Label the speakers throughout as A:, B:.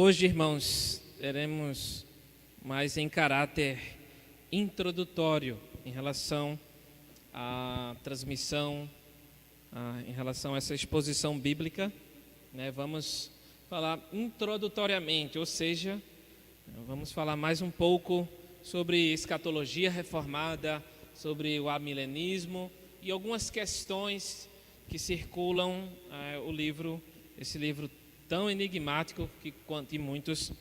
A: Hoje, irmãos, teremos mais em caráter introdutório em relação à transmissão, em relação a essa exposição bíblica, né? Vamos falar introdutoriamente, ou seja, vamos falar mais um pouco sobre escatologia reformada, sobre o amilenismo e algumas questões que circulam esse livro tão enigmático que muitos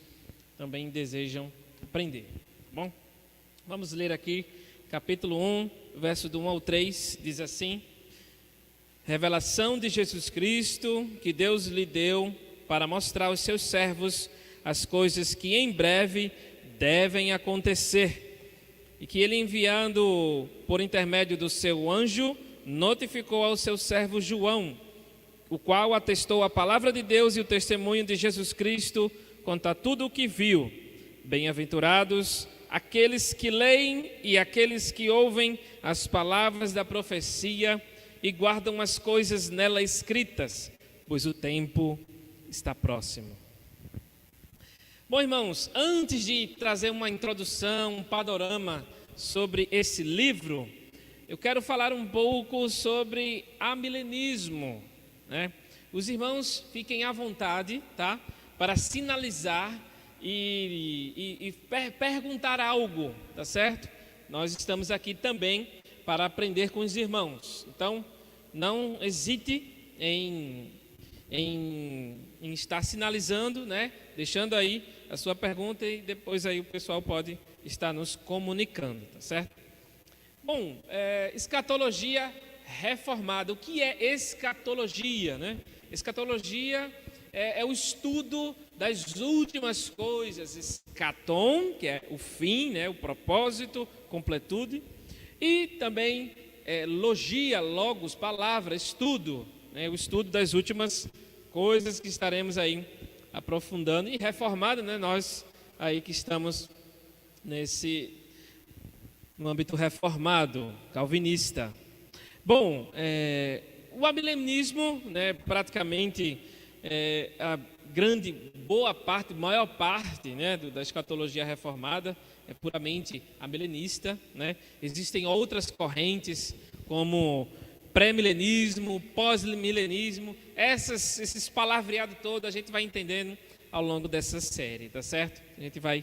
A: também desejam aprender. Bom, vamos ler aqui capítulo 1, verso do 1 ao 3, diz assim: Revelação de Jesus Cristo, que Deus lhe deu para mostrar aos seus servos as coisas que em breve devem acontecer, e que ele, enviando por intermédio do seu anjo, notificou ao seu servo João, o qual atestou a palavra de Deus e o testemunho de Jesus Cristo quanto a tudo o que viu. Bem-aventurados aqueles que leem e aqueles que ouvem as palavras da profecia e guardam as coisas nela escritas, pois o tempo está próximo. Bom, irmãos, antes de trazer uma introdução, um panorama sobre esse livro, eu quero falar um pouco sobre amilenismo, né? Os irmãos fiquem à vontade, tá? Para sinalizar e perguntar algo, tá certo? Nós estamos aqui também para aprender com os irmãos. Então, não hesite em estar sinalizando, né? Deixando aí a sua pergunta e depois aí o pessoal pode estar nos comunicando, tá certo? Bom, escatologia reformada. O que é escatologia, né? Escatologia é o estudo das últimas coisas. Escatom, que é o fim, né? O propósito, completude. E também logia, logos, palavra, estudo, né? O estudo das últimas coisas que estaremos aí aprofundando. E reformada, né? Nós aí que estamos no âmbito reformado, calvinista. Bom, o amilenismo, né, praticamente a maior parte, né, da escatologia reformada é puramente amilenista, né? Existem outras correntes como pré-milenismo, pós-milenismo, esses palavreados todos a gente vai entendendo ao longo dessa série, tá certo? A gente vai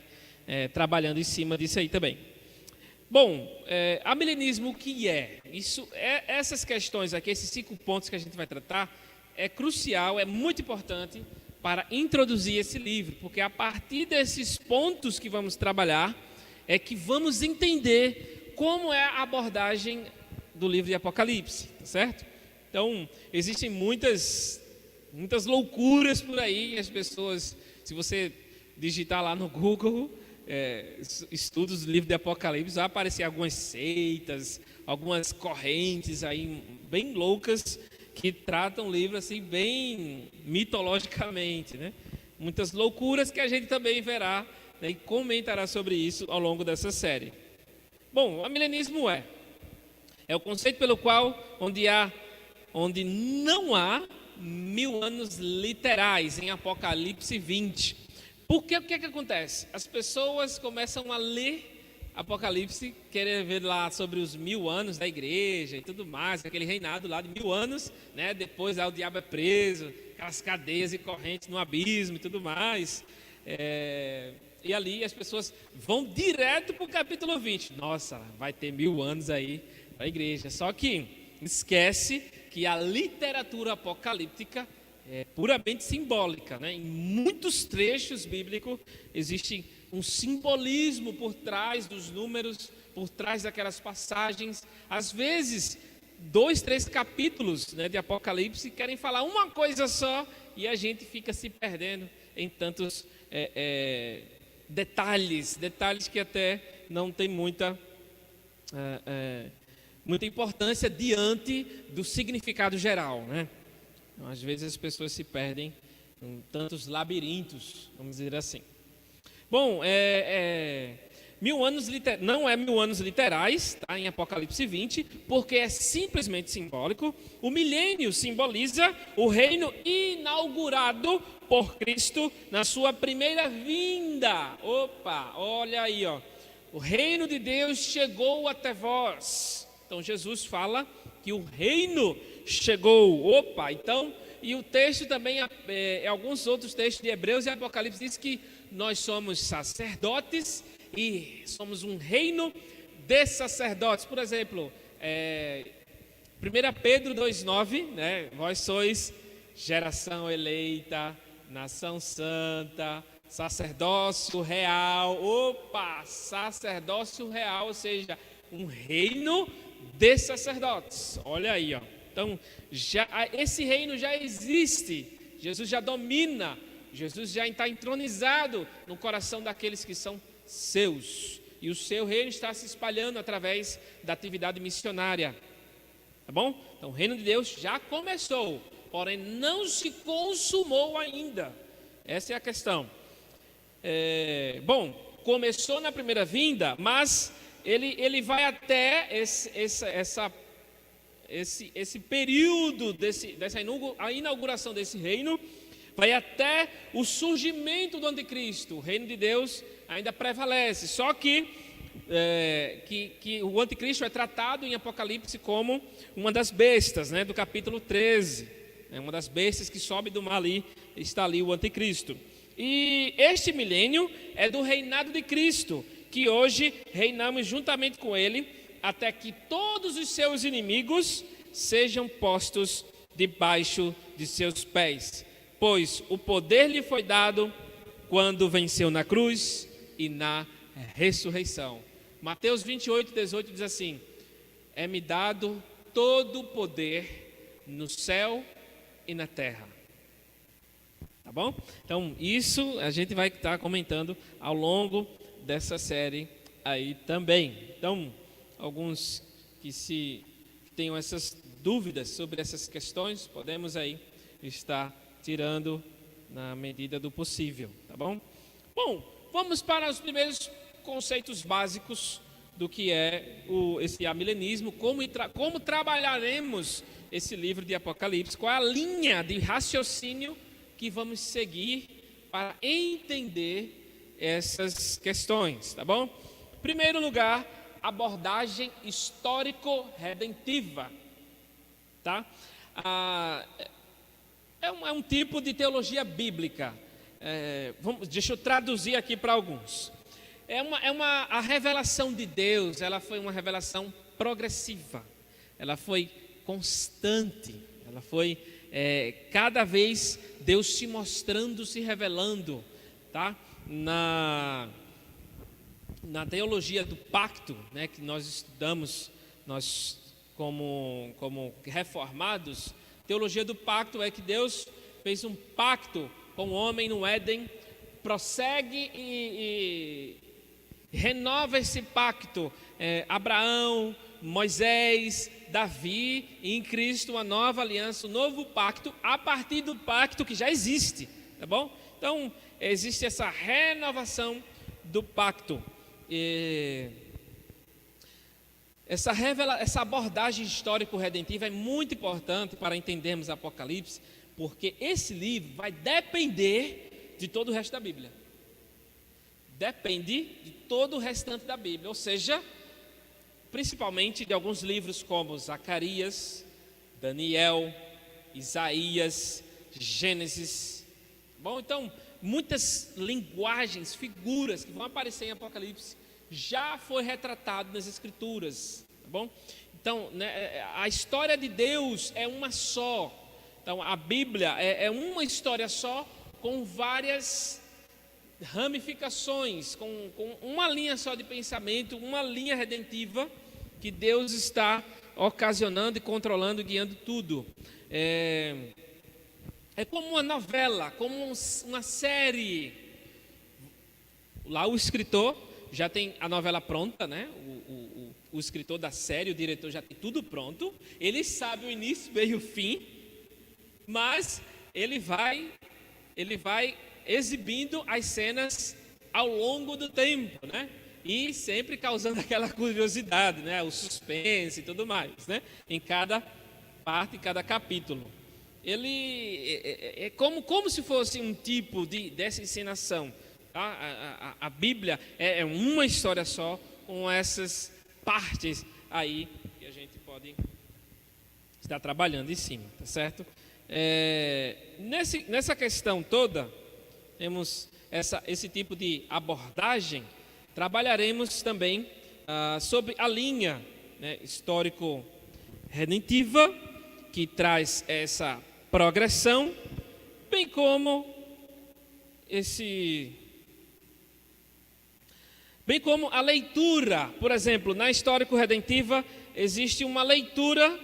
A: trabalhando em cima disso aí também. Bom, amilenismo, o que é? Essas questões aqui, esses 5 pontos que a gente vai tratar, é crucial, é muito importante para introduzir esse livro, porque a partir desses pontos que vamos trabalhar, é que vamos entender como é a abordagem do livro de Apocalipse, tá certo? Então, existem muitas loucuras por aí, as pessoas, se você digitar lá no Google, estudos do livro de Apocalipse, vai aparecer algumas seitas, algumas correntes aí bem loucas que tratam o livro assim bem mitologicamente, né? Muitas loucuras que a gente também verá, né, e comentará sobre isso ao longo dessa série. Bom, o amilenismo é o conceito pelo qual onde não há 1000 anos literais em Apocalipse 20. Porque o que acontece? As pessoas começam a ler Apocalipse, querer ver lá sobre os 1000 anos da igreja e tudo mais, aquele reinado lá de 1000 anos, né? Depois o diabo é preso, aquelas cadeias e correntes no abismo e tudo mais. E ali as pessoas vão direto para o capítulo 20. Nossa, vai ter 1000 anos aí para a igreja. Só que esquece que a literatura apocalíptica é puramente simbólica, né? Em muitos trechos bíblicos existe um simbolismo por trás dos números, por trás daquelas passagens. Às vezes, 2, 3 capítulos, né, de Apocalipse querem falar uma coisa só e a gente fica se perdendo em tantos detalhes que até não tem muita importância diante do significado geral, né? Às vezes as pessoas se perdem em tantos labirintos, vamos dizer assim. Bom, Não é 1000 anos literais, tá, em Apocalipse 20, porque é simplesmente simbólico. O milênio simboliza o reino inaugurado por Cristo na sua primeira vinda. Opa, olha aí, ó. O reino de Deus chegou até vós. Então Jesus fala que o reino chegou. Opa, então, e o texto também, alguns outros textos de Hebreus e Apocalipse diz que nós somos sacerdotes e somos um reino de sacerdotes. Por exemplo, 1 Pedro 2,9, né? Vós sois geração eleita, nação santa, sacerdócio real. Opa, sacerdócio real, ou seja, um reino de sacerdotes. Olha aí, ó. Então, esse reino já existe. Jesus já domina. Jesus já está entronizado no coração daqueles que são seus. E o seu reino está se espalhando através da atividade missionária. Tá bom? Então, o reino de Deus já começou, porém não se consumou ainda. Essa é a questão. Começou na primeira vinda, mas ele vai até esse período a inauguração desse reino, vai até o surgimento do anticristo. O reino de Deus ainda prevalece, só que o anticristo é tratado em Apocalipse como uma das bestas, né, do capítulo 13, uma das bestas que sobe do mar ali, está ali o anticristo. E este milênio é do reinado de Cristo, que hoje reinamos juntamente com ele, até que todos os seus inimigos sejam postos debaixo de seus pés. Pois o poder lhe foi dado quando venceu na cruz e na ressurreição. Mateus 28:18 diz assim: é-me dado todo o poder no céu e na terra. Tá bom? Então, isso a gente vai estar comentando ao longo dessa série aí também. Então, alguns que tenham essas dúvidas sobre essas questões, podemos aí estar tirando na medida do possível, tá bom? Bom, vamos para os primeiros conceitos básicos do que é esse amilenismo, como trabalharemos esse livro de Apocalipse, qual é a linha de raciocínio que vamos seguir para entender essas questões, tá bom? Em primeiro lugar, abordagem histórico-redentiva, tá? É um tipo de teologia bíblica. Deixa eu traduzir aqui para alguns. A revelação de Deus, ela foi uma revelação progressiva, ela foi constante, ela foi cada vez Deus se mostrando, se revelando, tá? Na teologia do pacto, né, que nós estudamos, nós como reformados, teologia do pacto é que Deus fez um pacto com o homem no Éden, prossegue e renova esse pacto, Abraão, Moisés, Davi, e em Cristo uma nova aliança, um novo pacto, a partir do pacto que já existe, tá bom? Então, existe essa renovação do pacto. Essa abordagem histórico-redentiva é muito importante para entendermos Apocalipse, porque esse livro vai depender de todo o resto da Bíblia. Depende de todo o restante da Bíblia, ou seja, principalmente de alguns livros como Zacarias, Daniel, Isaías, Gênesis. Bom, então, muitas linguagens, figuras que vão aparecer em Apocalipse já foi retratado nas Escrituras, tá bom? Então, né, a história de Deus é uma só. Então, a Bíblia é uma história só, com várias ramificações, com uma linha só de pensamento, uma linha redentiva que Deus está ocasionando e controlando, guiando tudo. É como uma novela, como uma série. Lá o escritor já tem a novela pronta, né? O escritor da série, o diretor já tem tudo pronto. Ele sabe o início, meio e o fim, mas ele vai exibindo as cenas ao longo do tempo, né? e sempre causando aquela curiosidade, né? O suspense e tudo mais, né? Em cada parte, em cada capítulo. Ele é como se fosse um tipo dessa encenação. Tá? A Bíblia é uma história só, com essas partes aí que a gente pode estar trabalhando em cima, tá certo? Nessa questão toda, temos esse tipo de abordagem. Trabalharemos também sobre a linha, né, histórico-redentiva, que traz essa progressão, bem como a leitura. Por exemplo, na histórico-redentiva existe uma leitura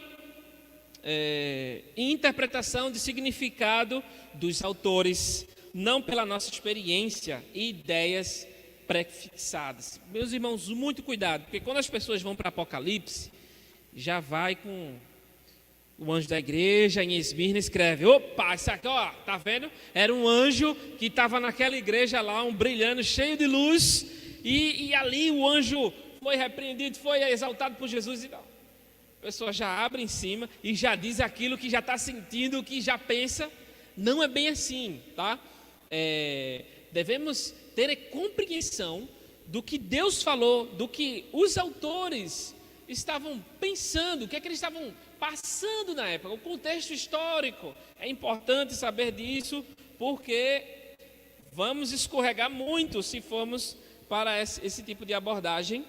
A: e interpretação de significado dos autores, não pela nossa experiência e ideias pré-fixadas. Meus irmãos, muito cuidado, porque quando as pessoas vão para Apocalipse, já vai com o anjo da igreja em Esmirna, escreve: opa, isso aqui, ó, tá vendo? Era um anjo que estava naquela igreja lá, brilhando, cheio de luz, e ali o anjo foi repreendido, foi exaltado por Jesus e tal. A pessoa já abre em cima e já diz aquilo que já está sentindo, que já pensa. Não é bem assim, tá? Devemos ter compreensão do que Deus falou, do que os autores estavam pensando, o que é que eles estavam passando na época, o contexto histórico. É importante saber disso, porque vamos escorregar muito se formos para esse tipo de abordagem,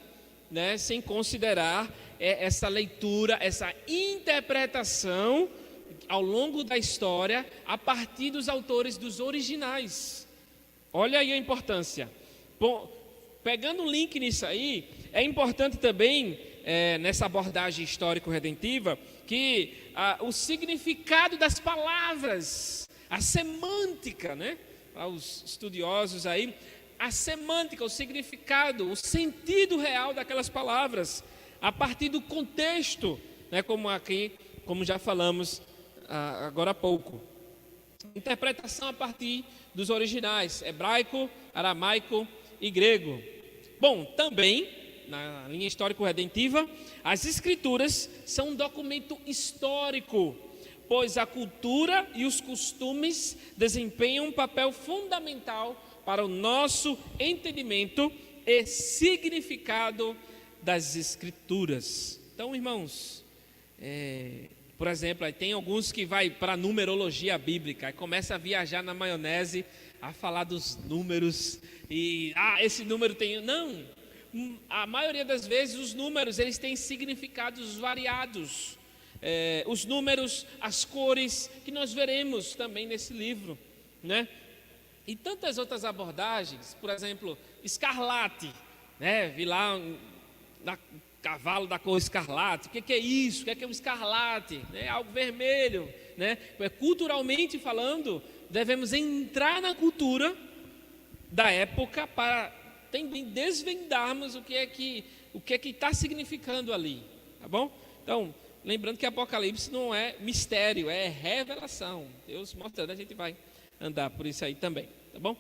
A: né, sem considerar essa leitura, essa interpretação ao longo da história a partir dos autores, dos originais. Olha aí a importância. Bom, pegando um link nisso aí, é importante também, nessa abordagem histórico-redentiva, que o significado das palavras, a semântica, né, para os estudiosos aí, a semântica, o significado, o sentido real daquelas palavras, a partir do contexto, né, como já falamos agora há pouco. Interpretação a partir dos originais, hebraico, aramaico e grego. Bom, também, na linha histórico-redentiva, as escrituras são um documento histórico, pois a cultura e os costumes desempenham um papel fundamental para o nosso entendimento e significado das escrituras. Então, irmãos, por exemplo, aí tem alguns que vai para a numerologia bíblica e começa a viajar na maionese, a falar dos números e esse número tem... Não, a maioria das vezes os números eles têm significados variados. Os números, as cores que nós veremos também nesse livro, né? E tantas outras abordagens, por exemplo, escarlate, né? Vi lá cavalo da cor escarlate. O que é isso? O que é um escarlate? É algo vermelho, né? Culturalmente falando, devemos entrar na cultura da época para também desvendarmos o que é que está significando ali, tá bom? Então, lembrando que Apocalipse não é mistério, é revelação. Deus mostrando, a gente vai andar por isso aí também, tá bom?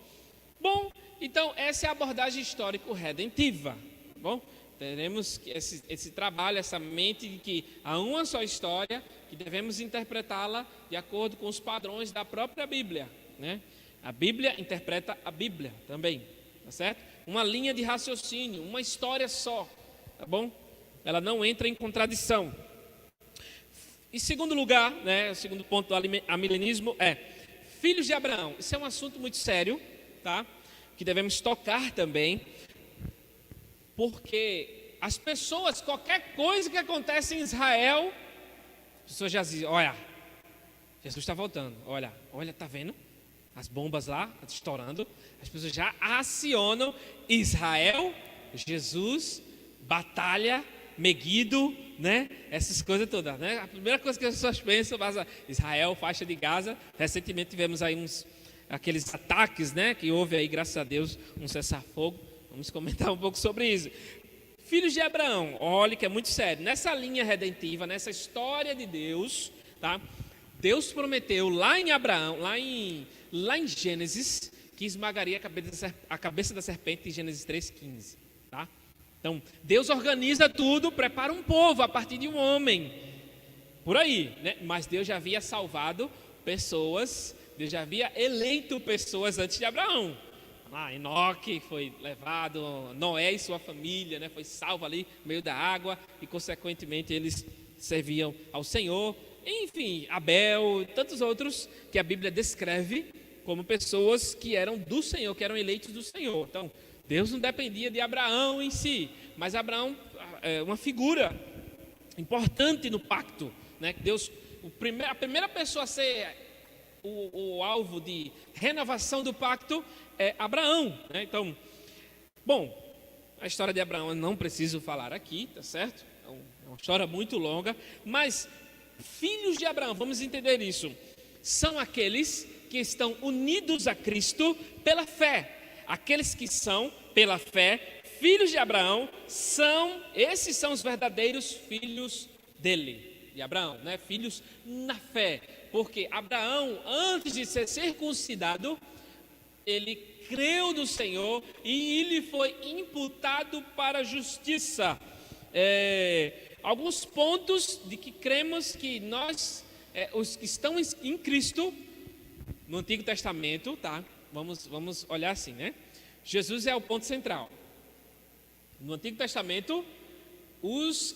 A: Bom, então essa é a abordagem histórico-redentiva, tá bom? Teremos esse trabalho, essa mente de que há uma só história, que devemos interpretá-la de acordo com os padrões da própria Bíblia, né? A Bíblia interpreta a Bíblia também, tá certo? Uma linha de raciocínio, uma história só, tá bom? Ela não entra em contradição. Em segundo lugar, né, o segundo ponto do amilenismo é filhos de Abraão. Isso é um assunto muito sério, tá? Que devemos tocar também, porque as pessoas, qualquer coisa que acontece em Israel, as pessoas já dizem: olha, Jesus está voltando, olha, tá vendo? As bombas lá estourando, as pessoas já acionam Israel, Jesus, batalha, Meguido, né? Essas coisas todas, né? A primeira coisa que as pessoas pensam, Israel, faixa de Gaza. Recentemente tivemos aí aqueles ataques, né? Que houve aí, graças a Deus, um cessar-fogo. Vamos comentar um pouco sobre isso. Filhos de Abraão, olhe que é muito sério. Nessa linha redentiva, nessa história de Deus, tá? Deus prometeu lá em Abraão, lá em Gênesis, que esmagaria a cabeça da serpente em Gênesis 3,15, tá? Então, Deus organiza tudo, prepara um povo a partir de um homem. Por aí, né? Mas Deus já havia salvado pessoas, Deus já havia eleito pessoas antes de Abraão. Enoque foi levado, Noé e sua família, né, foi salvo ali no meio da água e consequentemente eles serviam ao Senhor. Enfim, Abel e tantos outros que a Bíblia descreve como pessoas que eram do Senhor, que eram eleitos do Senhor. Então, Deus não dependia de Abraão em si, mas Abraão é uma figura importante no pacto, né? Deus, a primeira pessoa a ser o alvo de renovação do pacto é Abraão, né? Então, bom, a história de Abraão eu não preciso falar aqui, tá certo? É uma história muito longa, mas filhos de Abraão, vamos entender isso, são aqueles que estão unidos a Cristo pela fé. Aqueles que são, pela fé, filhos de Abraão, esses são os verdadeiros filhos dele, de Abraão, né? Filhos na fé. Porque Abraão, antes de ser circuncidado, ele creu no Senhor e ele foi imputado para a justiça. Alguns pontos de que cremos que nós, os que estão em Cristo, no Antigo Testamento, tá? Vamos olhar assim, né? Jesus é o ponto central. No Antigo Testamento, os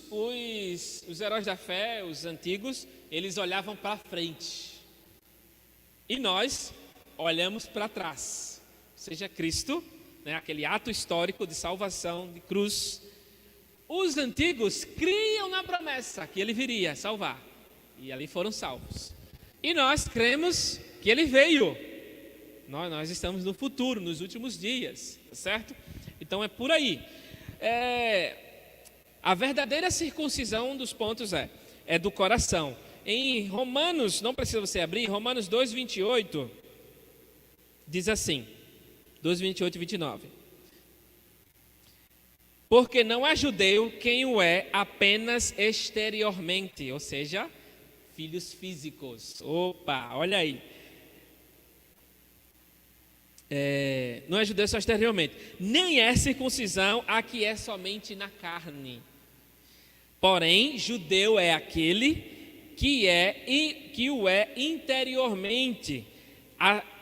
A: heróis da fé, os antigos, eles olhavam para frente. E nós olhamos para trás. Ou seja, Cristo, né, aquele ato histórico de salvação, de cruz. Os antigos criam na promessa que ele viria salvar. E ali foram salvos. E nós cremos que ele veio. Nós estamos no futuro, nos últimos dias, certo? Então é por aí. A verdadeira circuncisão, um dos pontos é do coração. Em Romanos, não precisa você abrir, Romanos 2:28, diz assim, 2:28 e 29. Porque não é judeu quem o é apenas exteriormente, ou seja, filhos físicos. Opa, olha aí. Não é judeu só exteriormente, nem é circuncisão a que é somente na carne. Porém, judeu é aquele que o é interiormente,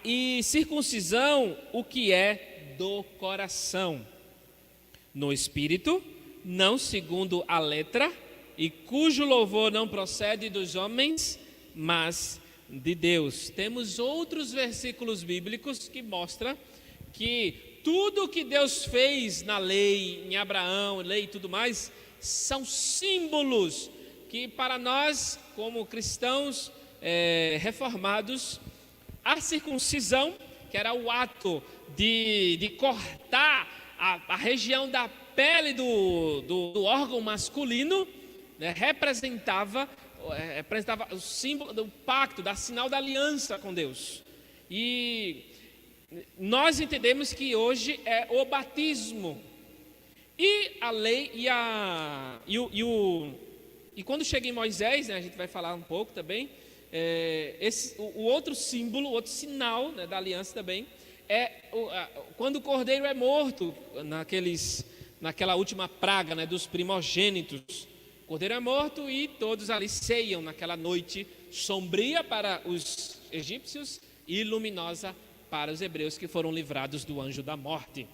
A: e circuncisão o que é do coração, no espírito, não segundo a letra, e cujo louvor não procede dos homens, mas de Deus. Temos outros versículos bíblicos que mostram que tudo que Deus fez na lei, em Abraão, lei e tudo mais, são símbolos que para nós, como cristãos reformados, a circuncisão, que era o ato de cortar a região da pele do órgão masculino, né, representava o símbolo do pacto, da sinal da aliança com Deus. E nós entendemos que hoje é o batismo. E a lei e quando chega em Moisés, né, a gente vai falar um pouco também, o outro símbolo, o outro sinal, né, da aliança também, quando o cordeiro é morto, naquela última praga, né, dos primogênitos. O cordeiro é morto e todos ali ceiam naquela noite sombria para os egípcios e luminosa para os hebreus que foram livrados do anjo da morte.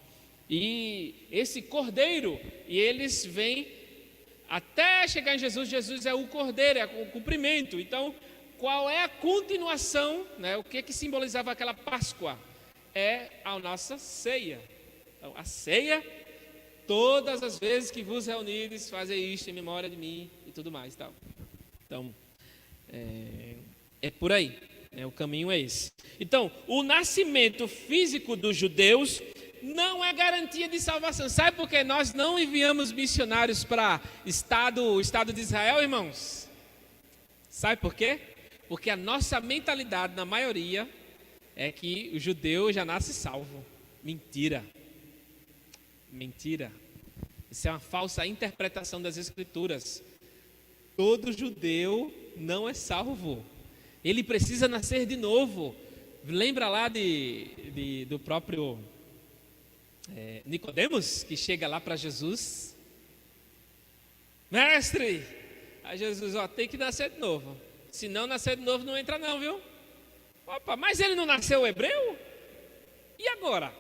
A: E esse cordeiro, e eles vêm até chegar em Jesus. Jesus é o cordeiro, é o cumprimento. Então, qual é a continuação, né? O que simbolizava aquela Páscoa? É a nossa ceia. Então, a ceia, todas as vezes que vos reunides, fazei isto em memória de mim e tudo mais. Tal. Então, é por aí, né? O caminho é esse. Então, o nascimento físico dos judeus não é garantia de salvação. Sabe por que nós não enviamos missionários para o Estado de Israel, irmãos? Sabe por quê? Porque a nossa mentalidade, na maioria, é que o judeu já nasce salvo. Mentira. Mentira. Isso é uma falsa interpretação das Escrituras. Todo judeu não é salvo. Ele precisa nascer de novo. Lembra lá do próprio Nicodemos, que chega lá para Jesus mestre, aí Jesus, tem que nascer de novo. Se não nascer de novo, não entra não, viu? Opa, mas ele não nasceu hebreu? E agora?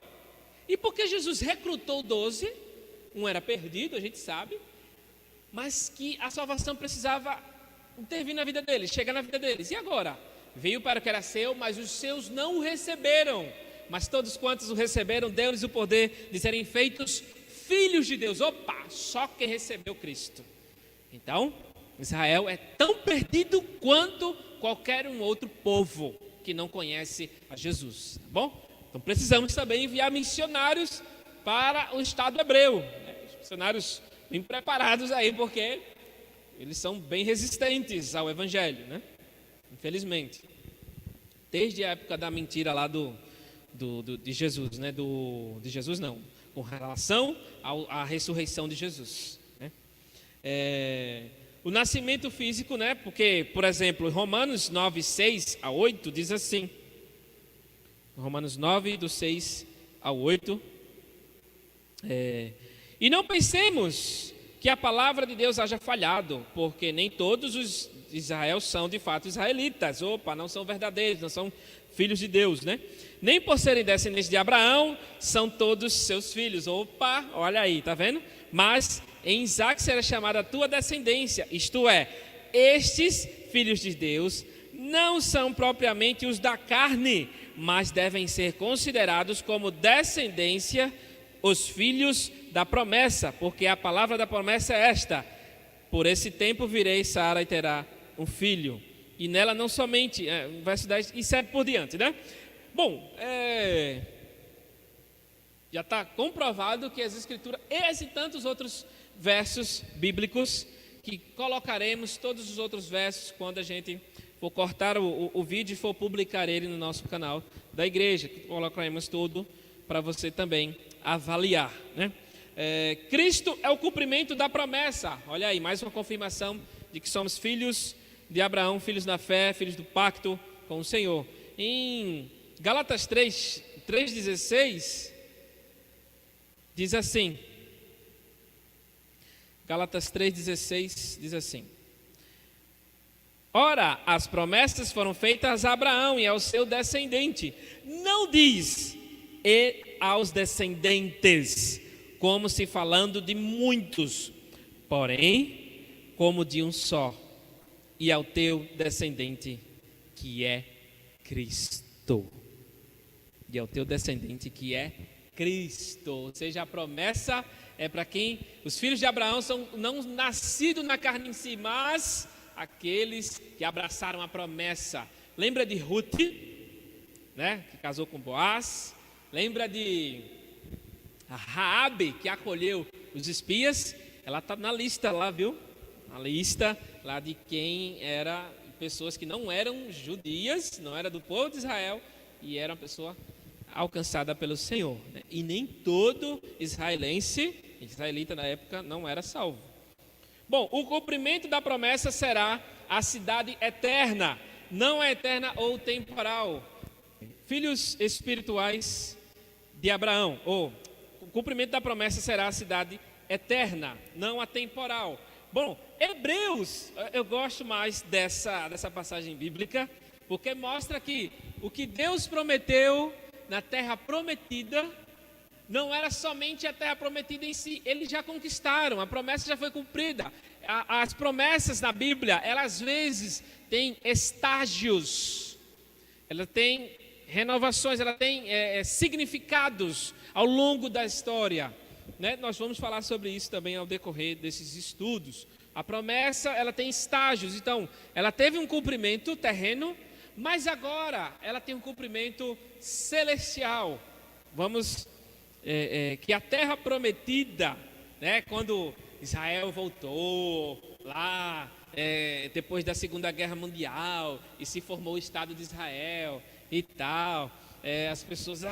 A: E por que Jesus recrutou 12? Um era perdido, a gente sabe, mas que a salvação precisava intervir na vida deles, chegar na vida deles. E agora? Veio para o que era seu, mas os seus não o receberam. Mas todos quantos o receberam, deu-lhes o poder de serem feitos filhos de Deus. Opa, só quem recebeu Cristo. Então, Israel é tão perdido quanto qualquer um outro povo que não conhece a Jesus, tá bom? Então precisamos também enviar missionários para o Estado hebreu, né? Os missionários bem preparados aí, porque eles são bem resistentes ao Evangelho, né? Infelizmente. Desde a época da mentira lá de Jesus, né? De Jesus não, com relação à ressurreição de Jesus, né? O nascimento físico, né? Porque, por exemplo, Romanos 9, 6 a 8 diz assim, Romanos 9, do 6 ao 8, e não pensemos que a palavra de Deus haja falhado, porque nem todos os de Israel são de fato israelitas, não são verdadeiros, não são filhos de Deus, né? Nem por serem descendentes de Abraão, são todos seus filhos. Olha aí, tá vendo? Mas em Isaque será chamada a tua descendência, isto é, estes filhos de Deus não são propriamente os da carne, mas devem ser considerados como descendência os filhos da promessa, porque a palavra da promessa é esta: por esse tempo virei, Sara e terá um filho, e nela não somente, verso 10 e 7 por diante, né? Bom, já está comprovado que as escrituras, esse e tantos outros versos bíblicos, que colocaremos todos os outros versos quando a gente for cortar o vídeo e for publicar ele no nosso canal da igreja, que colocaremos tudo para você também avaliar, né? Cristo é o cumprimento da promessa. Olha aí, mais uma confirmação de que somos filhos de Abraão, filhos da fé, filhos do pacto com o Senhor. Em Gálatas 3,16 diz assim, Gálatas 3,16 diz assim: ora, as promessas foram feitas a Abraão e ao seu descendente. Não diz e aos descendentes, como se falando de muitos, porém, como de um só, e ao teu descendente, que é Cristo. E ao teu descendente, que é Cristo. Ou seja, a promessa é para quem? Os filhos de Abraão são não nascidos na carne em si, mas aqueles que abraçaram a promessa. Lembra de Ruth, né, que casou com Boaz? Lembra de Raabe, que acolheu os espias? Ela está na lista lá, viu? Na lista lá de quem era pessoas que não eram judias, não era do povo de Israel, e era uma pessoa alcançada pelo Senhor, né? E nem todo israelita na época não era salvo. Bom, o cumprimento da promessa será a cidade eterna, não é eterna ou temporal. Filhos espirituais de Abraão, o cumprimento da promessa será a cidade eterna, não a temporal. Bom, Hebreus, eu gosto mais dessa passagem bíblica, porque mostra que o que Deus prometeu na terra prometida não era somente a terra prometida em si, eles já conquistaram, a promessa já foi cumprida. As promessas na Bíblia, elas às vezes têm estágios, ela tem renovações, ela tem significados ao longo da história, né? Nós vamos falar sobre isso também ao decorrer desses estudos. A promessa, ela tem estágios, então ela teve um cumprimento terreno, mas agora ela tem um cumprimento celestial. Vamos, que a terra prometida, né, quando Israel voltou lá, depois da Segunda Guerra Mundial, e se formou o Estado de Israel e tal, as pessoas,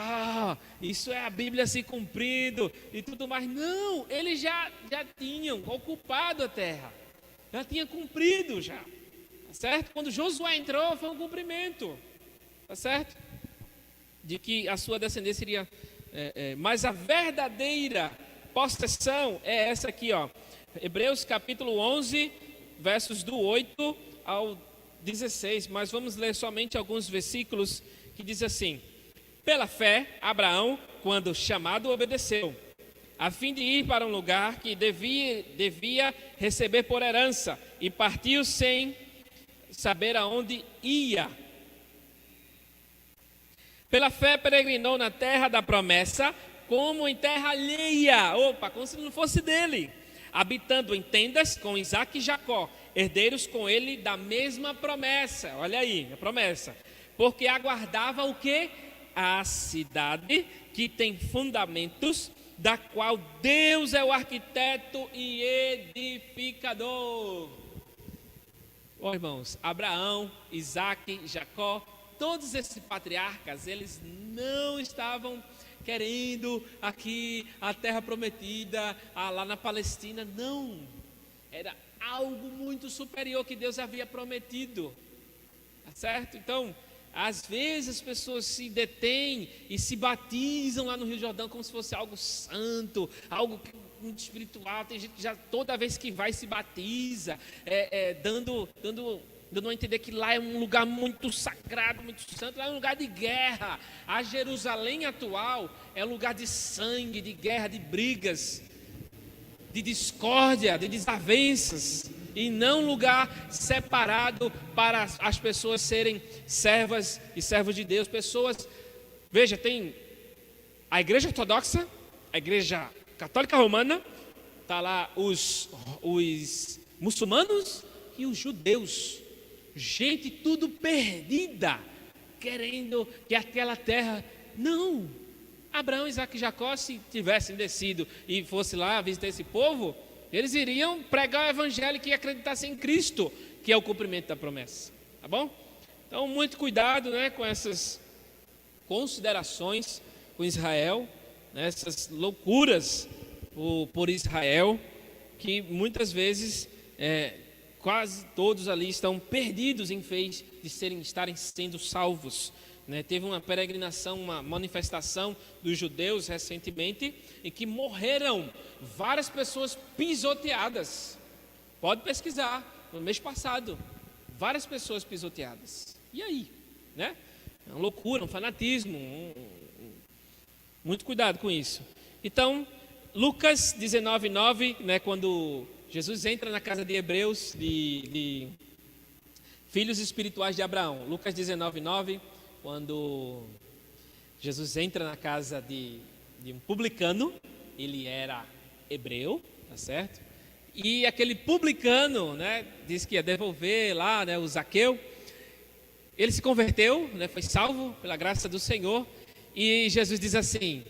A: isso é a Bíblia se cumprindo e tudo mais. Não, eles já tinham ocupado a terra, já tinha cumprido já, tá certo? Quando Josué entrou, foi um cumprimento, tá certo? De que a sua descendência iria, mas a verdadeira possessão é essa aqui, ó. Hebreus capítulo 11, versos do 8 ao 16, mas vamos ler somente alguns versículos que diz assim: pela fé, Abraão, quando chamado, obedeceu, a fim de ir para um lugar que devia receber por herança, e partiu sem saber aonde ia. Pela fé peregrinou na terra da promessa, como em terra alheia, como se não fosse dele, habitando em tendas com Isaque e Jacó, herdeiros com ele da mesma promessa. Olha aí, a promessa. Porque aguardava o quê? A cidade que tem fundamentos, da qual Deus é o arquiteto e edificador. Ó, irmãos, Abraão, Isaque, Jacó, todos esses patriarcas, eles não estavam querendo aqui a terra prometida, lá na Palestina, não. Era algo muito superior que Deus havia prometido, tá certo? Então, às vezes as pessoas se detêm e se batizam lá no Rio Jordão como se fosse algo santo, algo muito espiritual. Tem gente que já toda vez que vai se batiza, dando a entender que lá é um lugar muito sagrado, muito santo. Lá é um lugar de guerra. A Jerusalém atual é um lugar de sangue, de guerra, de brigas, de discórdia, de desavenças, e não um lugar separado para as pessoas serem servas e servos de Deus. Pessoas, veja, tem a igreja ortodoxa, a igreja católica romana, está lá os muçulmanos e os judeus. Gente tudo perdida, querendo que aquela terra, não. Abraão, Isaque e Jacó, se tivessem descido e fosse lá visitar esse povo, eles iriam pregar o evangelho e acreditassem em Cristo, que é o cumprimento da promessa, tá bom? Então, muito cuidado, né, com essas considerações com Israel, né, essas loucuras por Israel, que muitas vezes quase todos ali estão perdidos em vez de estarem sendo salvos. Teve uma peregrinação, uma manifestação dos judeus recentemente, em que morreram várias pessoas pisoteadas. Pode pesquisar, no mês passado, várias pessoas pisoteadas. E aí? Né? É uma loucura, um fanatismo. Muito cuidado com isso. Então, Lucas 19:9, né, quando Jesus entra na casa de Hebreus, de filhos espirituais de Abraão. Lucas 19:9, quando Jesus entra na casa de um publicano, ele era hebreu, tá certo? E aquele publicano, né, disse que ia devolver lá, né, o Zaqueu. Ele se converteu, né, foi salvo pela graça do Senhor. E Jesus diz assim: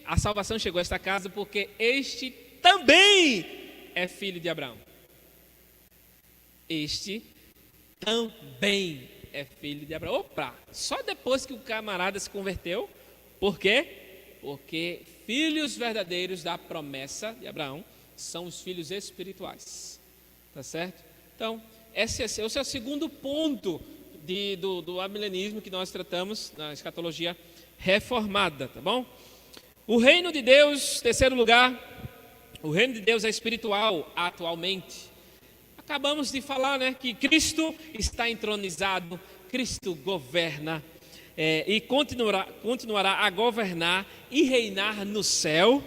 A: a salvação chegou a esta casa porque este também é filho de Abraão. Este também é filho de Abraão. Opa, só depois que o camarada se converteu. Por quê? Porque filhos verdadeiros da promessa de Abraão são os filhos espirituais. Tá certo? Então, esse é o segundo ponto do amilenismo que nós tratamos na escatologia reformada, tá bom? O reino de Deus, terceiro lugar, o reino de Deus é espiritual atualmente. Acabamos de falar, né, que Cristo está entronizado, Cristo governa e continuará a governar e reinar no céu,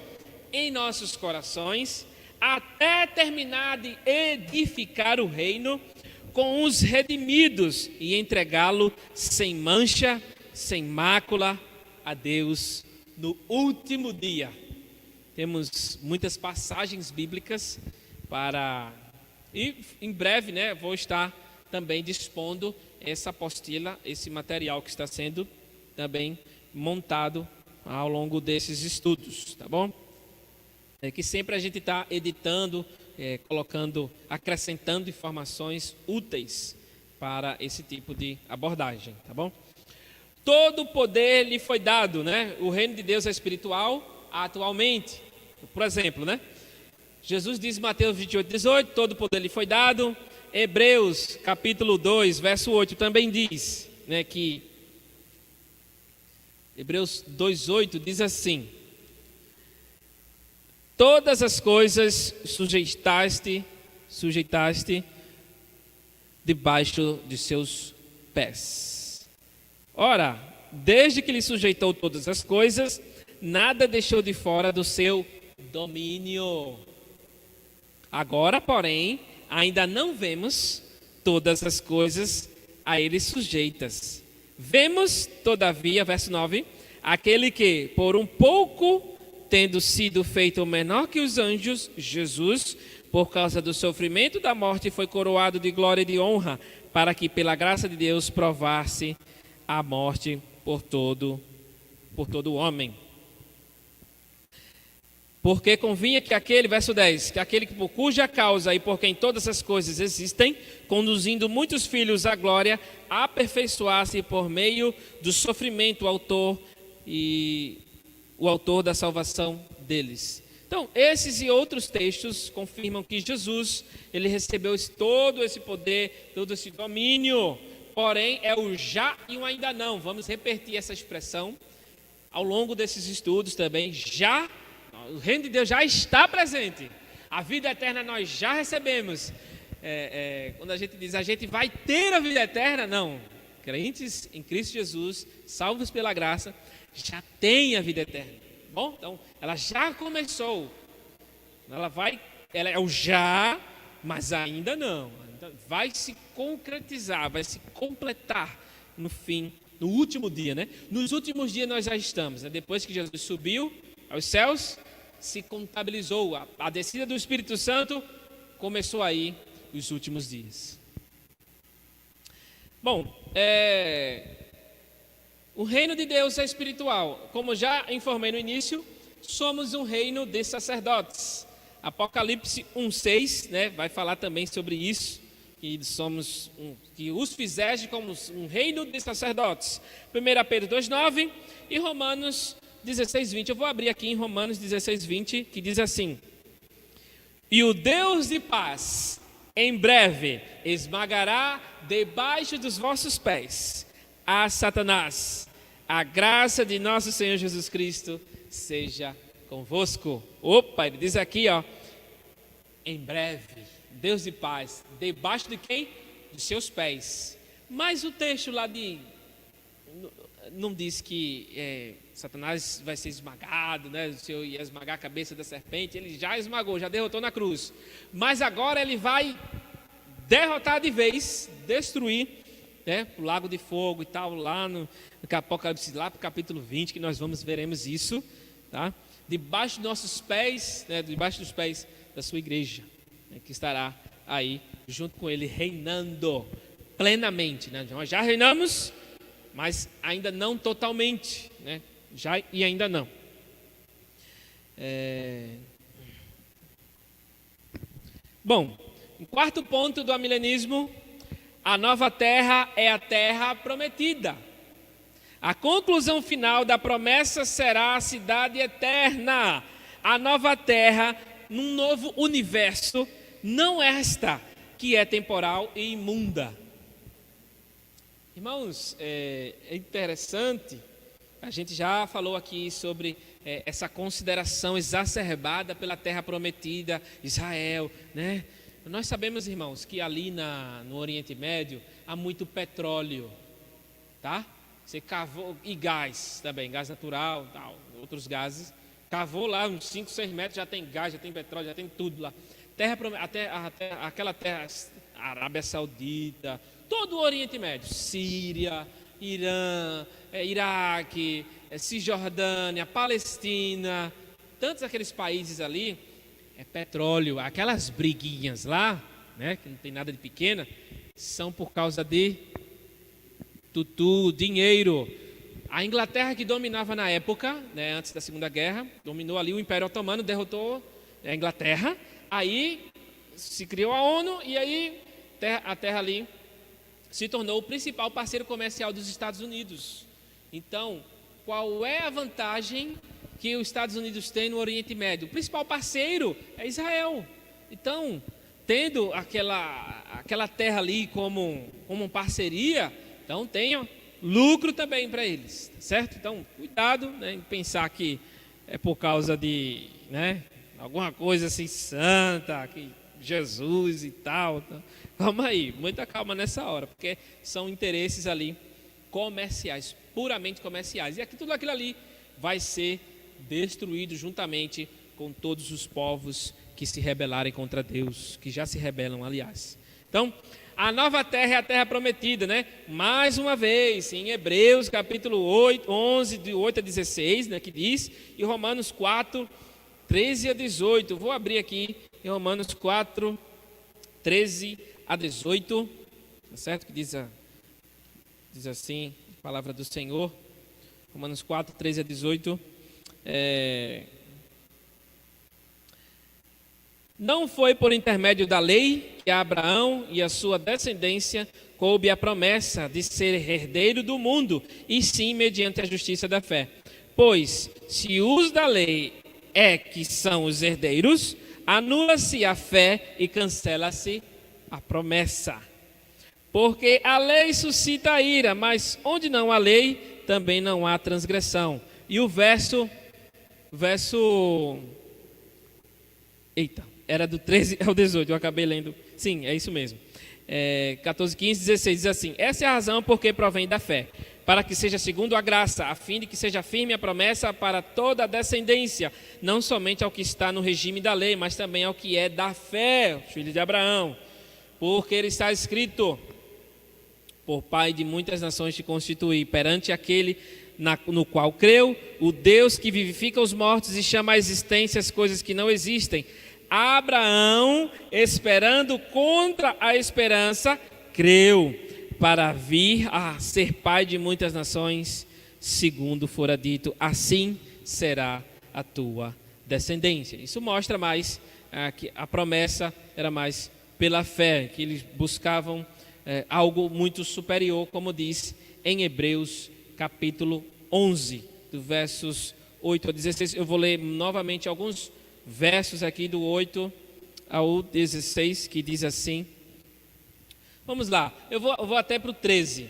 A: em nossos corações, até terminar de edificar o reino com os redimidos e entregá-lo sem mancha, sem mácula a Deus no último dia. Temos muitas passagens bíblicas e em breve, né, vou estar também dispondo essa apostila, esse material que está sendo também montado ao longo desses estudos, tá bom? Que sempre a gente está editando, colocando, acrescentando informações úteis para esse tipo de abordagem, tá bom? Todo o poder lhe foi dado, né? O reino de Deus é espiritual atualmente. Por exemplo, né? Jesus diz em Mateus 28:18, todo o poder lhe foi dado. Hebreus capítulo 2, verso 8 também diz, né, que Hebreus 2:8 diz assim: todas as coisas sujeitaste debaixo de seus pés. Ora, desde que lhe sujeitou todas as coisas, nada deixou de fora do seu domínio. Agora, porém, ainda não vemos todas as coisas a ele sujeitas. Vemos, todavia, verso 9, aquele que, por um pouco, tendo sido feito menor que os anjos, Jesus, por causa do sofrimento da morte, foi coroado de glória e de honra, para que, pela graça de Deus, provasse a morte por todo homem. Porque convinha que aquele, verso 10, que aquele por cuja causa e por quem todas as coisas existem, conduzindo muitos filhos à glória, aperfeiçoasse por meio do sofrimento o autor da salvação deles. Então, esses e outros textos confirmam que Jesus, ele recebeu todo esse poder, todo esse domínio, porém é o já e o ainda não. Vamos repetir essa expressão ao longo desses estudos também. Já, o reino de Deus já está presente. A vida eterna nós já recebemos. Quando a gente diz a gente vai ter a vida eterna, não. Crentes em Cristo Jesus, salvos pela graça, já têm a vida eterna. Bom, então ela já começou. Ela é o já, mas ainda não. Vai se concretizar, vai se completar no fim, no último dia, né? Nos últimos dias nós já estamos, né? Depois que Jesus subiu aos céus, se contabilizou a descida do Espírito Santo, começou aí os últimos dias. Bom, o reino de Deus é espiritual. Como já informei no início, somos um reino de sacerdotes. Apocalipse 1:6, né, vai falar também sobre isso, que os fizeste como um reino de sacerdotes. 1 Pedro 2:9 e Romanos 16:20. Eu vou abrir aqui em Romanos 16:20, que diz assim: e o Deus de paz, em breve, esmagará debaixo dos vossos pés a Satanás. A graça de nosso Senhor Jesus Cristo seja convosco. Opa, ele diz aqui, ó, em breve, Deus de paz, debaixo de quem? De seus pés. Mas o texto lá não diz que Satanás vai ser esmagado, né? O Senhor ia esmagar a cabeça da serpente. Ele já esmagou, já derrotou na cruz. Mas agora ele vai derrotar de vez, destruir, né? O lago de fogo e tal, lá no Apocalipse, lá para o capítulo 20, que nós veremos isso, tá? Debaixo dos nossos pés, né? Debaixo dos pés da sua igreja, né? Que estará aí junto com ele, reinando plenamente, né? Nós já reinamos, mas ainda não totalmente, né? Já e ainda não. Bom, o quarto ponto do amilenismo, a nova terra é a terra prometida. A conclusão final da promessa será a cidade eterna, a nova terra, num novo universo, não esta que é temporal e imunda. Irmãos, é interessante, a gente já falou aqui sobre essa consideração exacerbada pela terra prometida, Israel, né? Nós sabemos, irmãos, que ali no Oriente Médio há muito petróleo, tá? Você cavou, e gás também, gás natural, tal, outros gases. Cavou lá uns 5, 6 metros, já tem gás, já tem petróleo, já tem tudo lá. Aquela terra, Arábia Saudita, todo o Oriente Médio, Síria, Irã, Iraque, Cisjordânia, Palestina, tantos aqueles países ali, petróleo. Aquelas briguinhas lá, né, que não tem nada de pequena, são por causa de dinheiro. A Inglaterra, que dominava na época, né, antes da Segunda Guerra, dominou ali o Império Otomano, derrotou a Inglaterra, aí se criou a ONU e aí a terra ali se tornou o principal parceiro comercial dos Estados Unidos. Então, qual é a vantagem que os Estados Unidos têm no Oriente Médio? O principal parceiro é Israel. Então, tendo aquela terra ali como parceria, então tenha lucro também para eles, certo? Então, cuidado, né, em pensar que é por causa de, né, Alguma coisa assim santa, que Jesus e tal. Calma aí, muita calma nessa hora, porque são interesses ali comerciais, puramente comerciais. E aqui tudo aquilo ali vai ser destruído juntamente com todos os povos que se rebelarem contra Deus, que já se rebelam, aliás. Então, a nova terra é a terra prometida, né? Mais uma vez, em Hebreus capítulo 8, 11, de 8 a 16, né, que diz, e Romanos 4, 13 a 18. Vou abrir aqui em Romanos 4, 13 a 18, tá certo? Que diz assim, a palavra do Senhor, Romanos 4, 13 a 18. Não foi por intermédio da lei que a Abraão e a sua descendência coube a promessa de ser herdeiro do mundo, e sim mediante a justiça da fé. Pois, se os da lei é que são os herdeiros, anula-se a fé e cancela-se a promessa. Porque a lei suscita a ira, mas onde não há lei, também não há transgressão. E o verso... Eita, era do 13 ao 18, eu acabei lendo. Sim, é isso mesmo. 14, 15, 16, diz assim: essa é a razão porque provém da fé, para que seja segundo a graça, a fim de que seja firme a promessa para toda a descendência, não somente ao que está no regime da lei, mas também ao que é da fé, filho de Abraão. Porque ele está escrito: por pai de muitas nações te constituí, perante aquele no qual creu, o Deus que vivifica os mortos e chama à existência as coisas que não existem. Abraão, esperando contra a esperança, creu, para vir a ser pai de muitas nações, segundo fora dito, assim será a tua descendência. Isso mostra mais que a promessa era mais pela fé, que eles buscavam algo muito superior, como diz em Hebreus capítulo 11, do versos 8 a 16. Eu vou ler novamente alguns versos aqui do 8 ao 16, que diz assim. Vamos lá, eu vou até para o 13.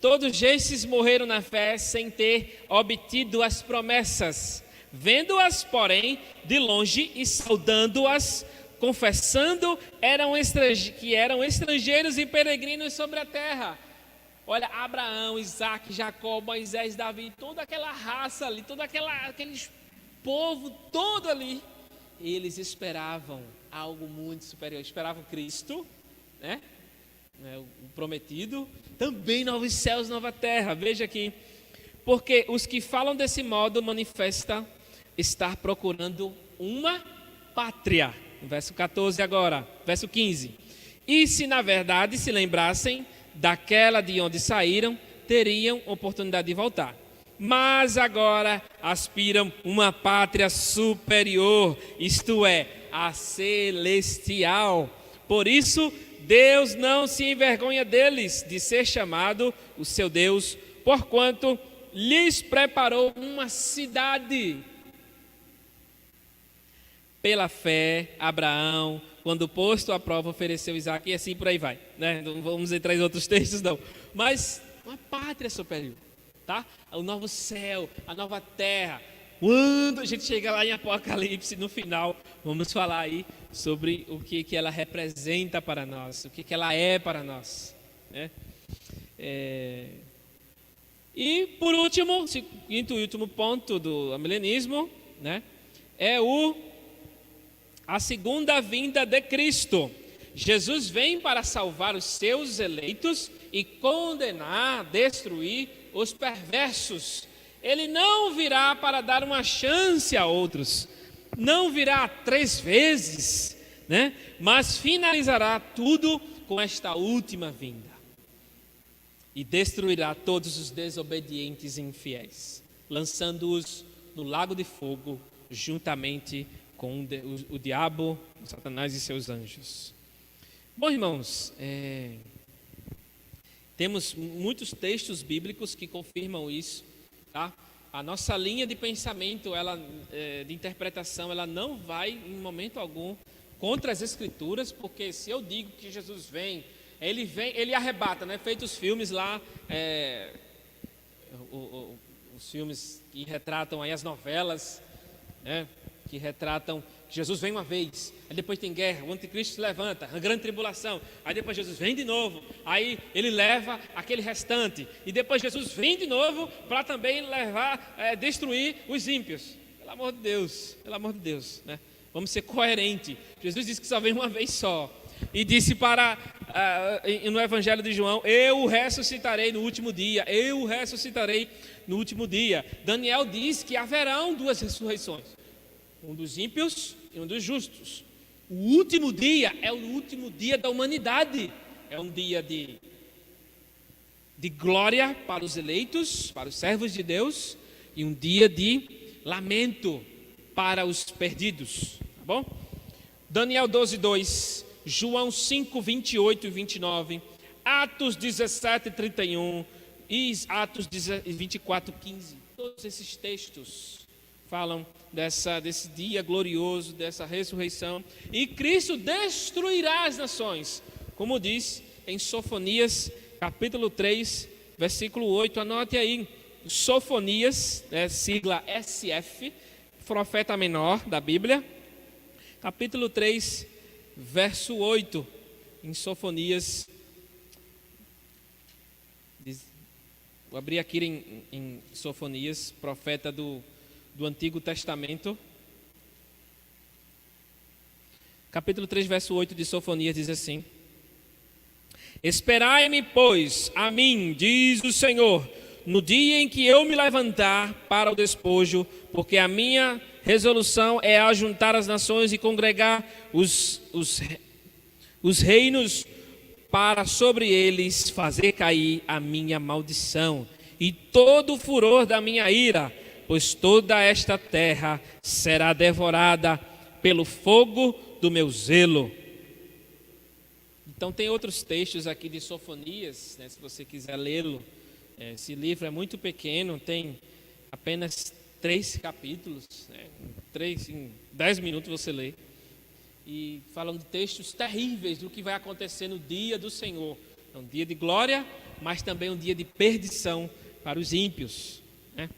A: Todos estes morreram na fé sem ter obtido as promessas, vendo-as, porém, de longe e saudando-as, confessando que eram estrangeiros e peregrinos sobre a terra. Olha, Abraão, Isaac, Jacó, Moisés, Davi, toda aquela raça ali, aquele povo todo ali, eles esperavam algo muito superior, esperavam Cristo, né? O prometido, também novos céus, nova terra. Veja aqui, porque os que falam desse modo manifestam estar procurando uma pátria. Verso 14 agora, verso 15. E se na verdade se lembrassem daquela de onde saíram, teriam oportunidade de voltar. Mas agora aspiram uma pátria superior, isto é, a celestial. Por isso, Deus não se envergonha deles de ser chamado o seu Deus, porquanto lhes preparou uma cidade. Pela fé, Abraão, quando posto à prova, ofereceu Isaac, e assim por aí vai, né? Não vamos entrar em outros textos não, mas uma pátria superior, tá? O novo céu, a nova terra. Quando a gente chega lá em Apocalipse, no final, vamos falar aí sobre o que ela representa para nós, o que ela é para nós, né? E por último, quinto e último ponto do amilenismo, né? É a segunda vinda de Cristo. Jesus vem para salvar os seus eleitos e condenar, destruir os perversos. Ele não virá para dar uma chance a outros, não virá 3 vezes, né? Mas finalizará tudo com esta última vinda e destruirá todos os desobedientes e infiéis, lançando-os no lago de fogo juntamente com o diabo, Satanás e seus anjos. Bom, irmãos, temos muitos textos bíblicos que confirmam isso, tá? A nossa linha de pensamento, de interpretação, ela não vai em momento algum contra as Escrituras, porque se eu digo que Jesus vem, ele arrebata, né? Feito os filmes lá, os filmes que retratam aí as novelas, né? que retratam que Jesus vem uma vez, aí depois tem guerra, o anticristo se levanta, a grande tribulação, aí depois Jesus vem de novo, aí ele leva aquele restante, e depois Jesus vem de novo para também levar, destruir os ímpios. Pelo amor de Deus, né? Vamos ser coerentes. Jesus disse que só vem uma vez só, e disse no Evangelho de João: eu o ressuscitarei no último dia, eu o ressuscitarei no último dia. Daniel diz que haverão duas ressurreições, um dos ímpios e um dos justos. O último dia é o último dia da humanidade, é um dia de glória para os eleitos, para os servos de Deus, e um dia de lamento para os perdidos, tá bom? Daniel 12:2, João 5, 28 e 29, Atos 17, 31 e Atos 24, 15. Todos esses textos falam desse dia glorioso, dessa ressurreição, e Cristo destruirá as nações, como diz em Sofonias, capítulo 3, versículo 8, anote aí, Sofonias, sigla SF, profeta menor da Bíblia, capítulo 3, verso 8, em Sofonias, vou abrir aqui em Sofonias, profeta do Antigo Testamento, capítulo 3, verso 8 de Sofonias diz assim: esperai-me, pois, a mim, diz o Senhor, no dia em que eu me levantar para o despojo, porque a minha resolução é ajuntar as nações e congregar os reinos, para sobre eles fazer cair a minha maldição e todo o furor da minha ira, pois toda esta terra será devorada pelo fogo do meu zelo. Então tem outros textos aqui de Sofonias, né, se você quiser lê-lo. Esse livro é muito pequeno, tem apenas 3 capítulos, né, em 10 minutos você lê. E falam de textos terríveis do que vai acontecer no dia do Senhor. É um dia de glória, mas também um dia de perdição para os ímpios, né?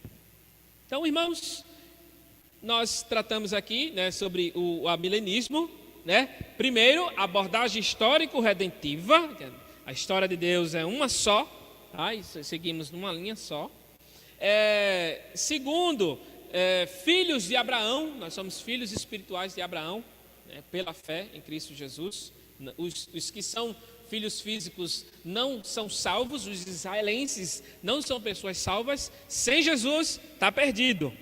A: Então, irmãos, nós tratamos aqui, né, sobre o amilenismo, né? Primeiro, abordagem histórico-redentiva. A história de Deus é uma só, tá? E seguimos numa linha só. Segundo, filhos de Abraão. Nós somos filhos espirituais de Abraão, né, pela fé em Cristo Jesus. Os que são filhos físicos não são salvos, os israelenses não são pessoas salvas. Sem Jesus, está perdido.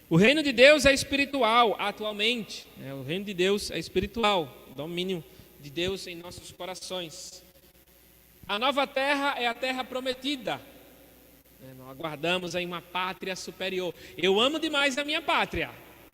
A: O reino de Deus é espiritual atualmente, né? O reino de Deus é espiritual, o domínio de Deus em nossos corações. A nova terra é a terra prometida, né? Nós aguardamos aí uma pátria superior. Eu amo demais a minha pátria,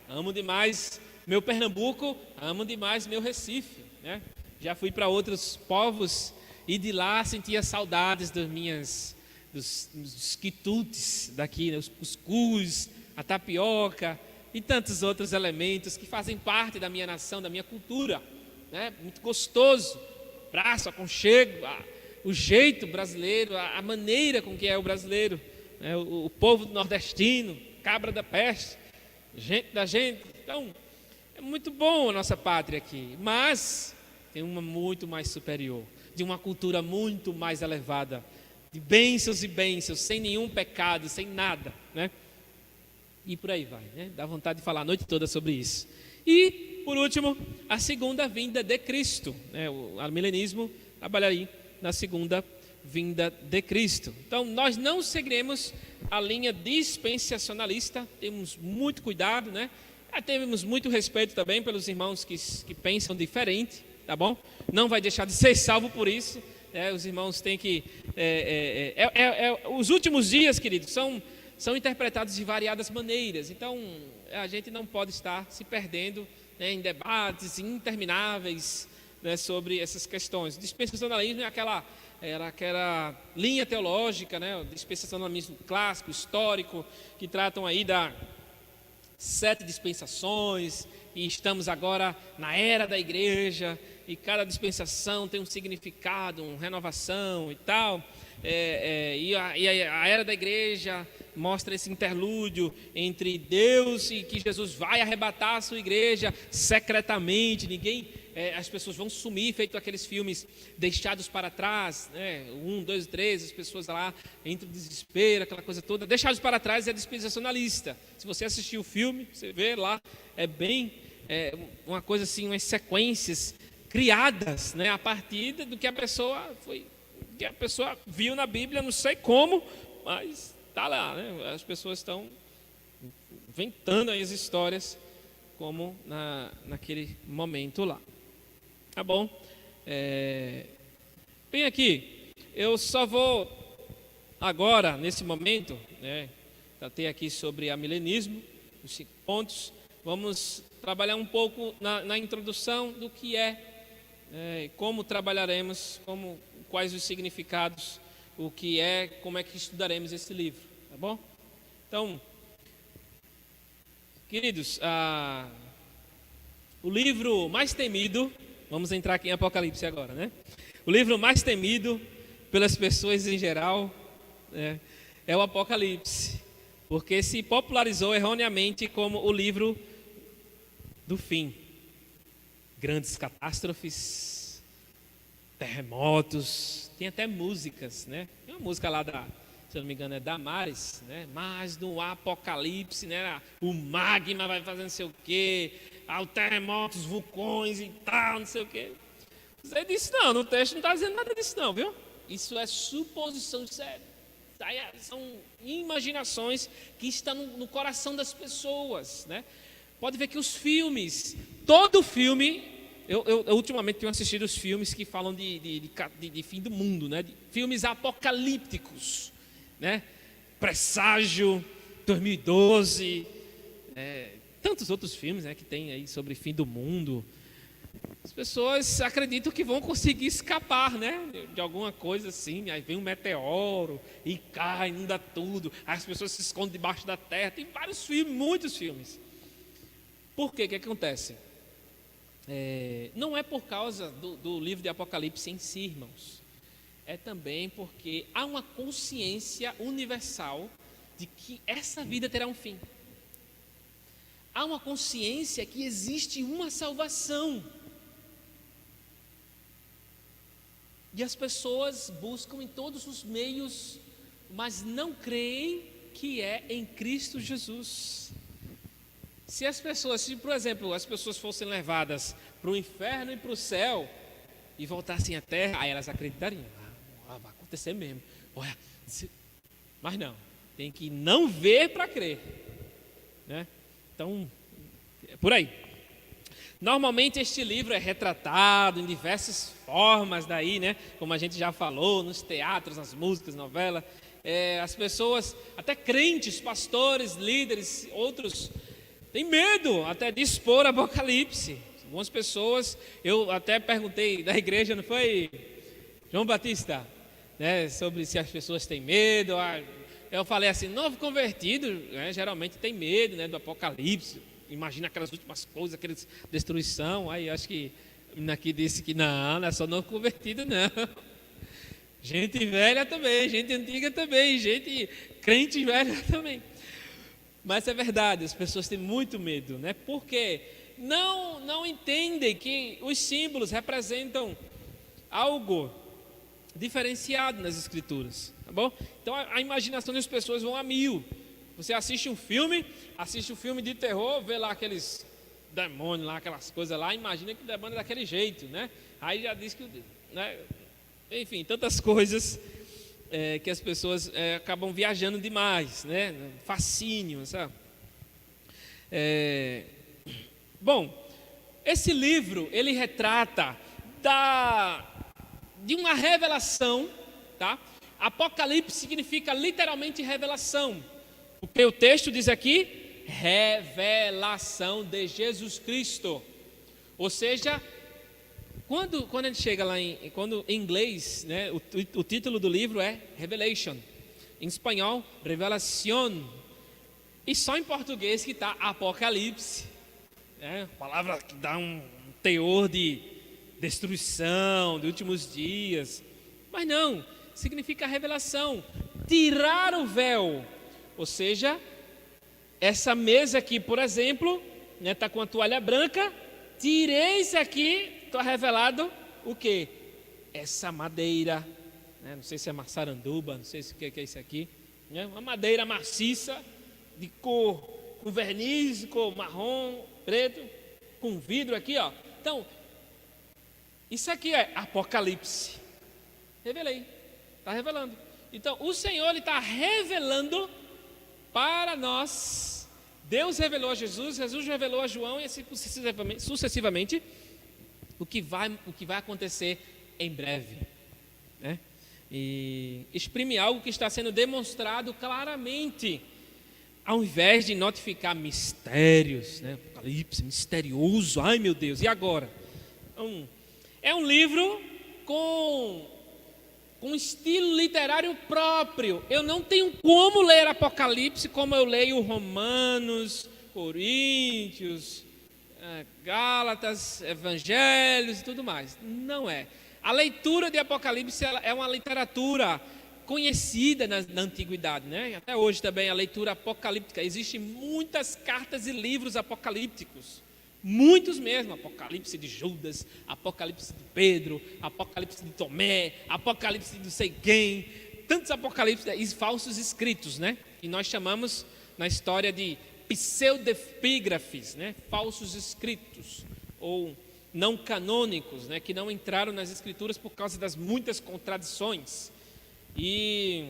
A: amo demais meu Pernambuco, amo demais meu Recife, né? Já fui para outros povos e de lá sentia saudades dos quitutes daqui, né? Os cuscuz, a tapioca e tantos outros elementos que fazem parte da minha nação, da minha cultura, né? Muito gostoso, abraço, aconchego, o jeito brasileiro, a maneira com que é o brasileiro, né? O povo nordestino, cabra da peste, gente da gente. Então, é muito bom a nossa pátria aqui, mas tem uma muito mais superior, de uma cultura muito mais elevada, de bênçãos e bênçãos, sem nenhum pecado, sem nada, né? E por aí vai, né? Dá vontade de falar a noite toda sobre isso. E, por último, a segunda vinda de Cristo, né? O milenismo trabalha aí na segunda vinda de Cristo. Então, nós não seguiremos a linha dispensacionalista, temos muito cuidado, né? Temos muito respeito também pelos irmãos que pensam diferente, tá bom? Não vai deixar de ser salvo por isso, né? Os irmãos têm que... os últimos dias, queridos, são interpretados de variadas maneiras. Então, a gente não pode estar se perdendo, né, em debates intermináveis, né, sobre essas questões. O dispensacionalismo era aquela linha teológica, né, o dispensacionalismo clássico, histórico, que tratam aí das 7 dispensações, e estamos agora na era da igreja, e cada dispensação tem um significado, uma renovação e tal. E a era da igreja mostra esse interlúdio entre Deus e que Jesus vai arrebatar a sua igreja secretamente. As pessoas vão sumir, feito aqueles filmes Deixados para Trás, né? 1, 2, 3, as pessoas lá entram em desespero, aquela coisa toda. Deixados para Trás é dispensacionalista. Se você assistir o filme, você vê lá, é bem uma coisa assim, umas sequências criadas, né, a partir do que a pessoa viu na Bíblia, não sei como, mas está lá, né? As pessoas estão inventando aí as histórias como naquele momento lá. Tá bom? Bem aqui, eu só vou agora, nesse momento, né, tratei aqui sobre amilenismo, os 5 pontos. Vamos trabalhar um pouco na introdução do que como trabalharemos, quais os significados, como é que estudaremos esse livro, tá bom? Então, queridos, o livro mais temido, vamos entrar aqui em Apocalipse agora, né? O livro mais temido pelas pessoas em geral é o Apocalipse, porque se popularizou erroneamente como o livro do fim. Grandes catástrofes, terremotos, tem até músicas, né? Tem uma música lá se eu não me engano, é Damares, né? Mas no Apocalipse, né? O magma vai fazer não sei o quê, o terremotos, vulcões e tal, não sei o quê. Você disse não, no texto não está dizendo nada disso não, viu? Isso é suposição, são imaginações que estão no coração das pessoas, né? Pode ver que os filmes, todo filme, eu ultimamente tenho assistido os filmes que falam de fim do mundo, né? De filmes apocalípticos, né? Presságio, 2012, tantos outros filmes, né, que tem aí sobre fim do mundo. As pessoas acreditam que vão conseguir escapar, né, de alguma coisa assim. Aí vem um meteoro e cai, inunda tudo. Aí as pessoas se escondem debaixo da terra. Tem vários filmes, muitos filmes. Por quê? O que acontece? Não é por causa do livro de Apocalipse em si, irmãos. É também porque há uma consciência universal de que essa vida terá um fim. Há uma consciência que existe uma salvação. E as pessoas buscam em todos os meios, mas não creem que é em Cristo Jesus. Se, por exemplo, as pessoas fossem levadas para o inferno e para o céu e voltassem à terra, aí elas acreditariam. Vai acontecer mesmo. Olha, mas não, tem que não ver para crer, né? Então, é por aí. Normalmente este livro é retratado em diversas formas daí, né? Como a gente já falou, nos teatros, nas músicas, novelas. As pessoas, até crentes, pastores, líderes, outros, têm medo até de expor Apocalipse. Algumas pessoas, eu até perguntei da igreja, não foi, João Batista, né? Sobre se as pessoas têm medo. Eu falei assim, novo convertido, né, geralmente tem medo, né, do Apocalipse. Imagina aquelas últimas coisas, aquelas destruição. Aí acho que a menina aqui disse que não é só novo convertido, não. Gente velha também, gente antiga também, gente crente velha também. Mas é verdade, as pessoas têm muito medo, né? Porque não entendem que os símbolos representam algo diferenciado nas Escrituras, tá bom? Então a imaginação das pessoas vão a mil. Você assiste um filme de terror, vê lá aqueles demônios lá, aquelas coisas lá, imagina que o demônio é daquele jeito, né? Aí já diz que, né? Enfim, tantas coisas que as pessoas acabam viajando demais, né? Fascínio, sabe? Bom, esse livro, ele retrata de uma revelação, tá? Apocalipse significa literalmente revelação. Porque o texto diz aqui, revelação de Jesus Cristo. Ou seja, quando a gente chega lá em inglês, né, o título do livro é Revelation. Em espanhol, Revelación. E só em português que está Apocalipse. Né, palavra que dá um teor de destruição, de últimos dias. Mas não, significa revelação. Tirar o véu. Ou seja, essa mesa aqui, por exemplo, está com a toalha branca, tirei isso aqui, está revelado o quê? Essa madeira, né? Não sei se é maçaranduba, não sei se o que é isso aqui, né? Uma madeira maciça, de cor, com verniz, cor marrom, preto, com vidro aqui, ó. Então, isso aqui é Apocalipse. Revelei, está revelando. Então, o Senhor está revelando para nós. Deus revelou a Jesus, Jesus revelou a João, e assim sucessivamente o que vai acontecer em breve, né? E exprime algo que está sendo demonstrado claramente, ao invés de notificar mistérios, né? Apocalipse, misterioso, ai meu Deus, e agora? É um livro com um estilo literário próprio. Eu não tenho como ler Apocalipse como eu leio Romanos, Coríntios, Gálatas, Evangelhos e tudo mais. Não é. A leitura de Apocalipse é uma literatura conhecida na antiguidade, né? Até hoje também a leitura apocalíptica. Existem muitas cartas e livros apocalípticos. Muitos mesmo, Apocalipse de Judas, Apocalipse de Pedro, Apocalipse de Tomé, Apocalipse de não sei quem, tantos apocalipses e falsos escritos, né? E nós chamamos na história de pseudepígrafes, né? Falsos escritos, ou não canônicos, né? Que não entraram nas escrituras por causa das muitas contradições. E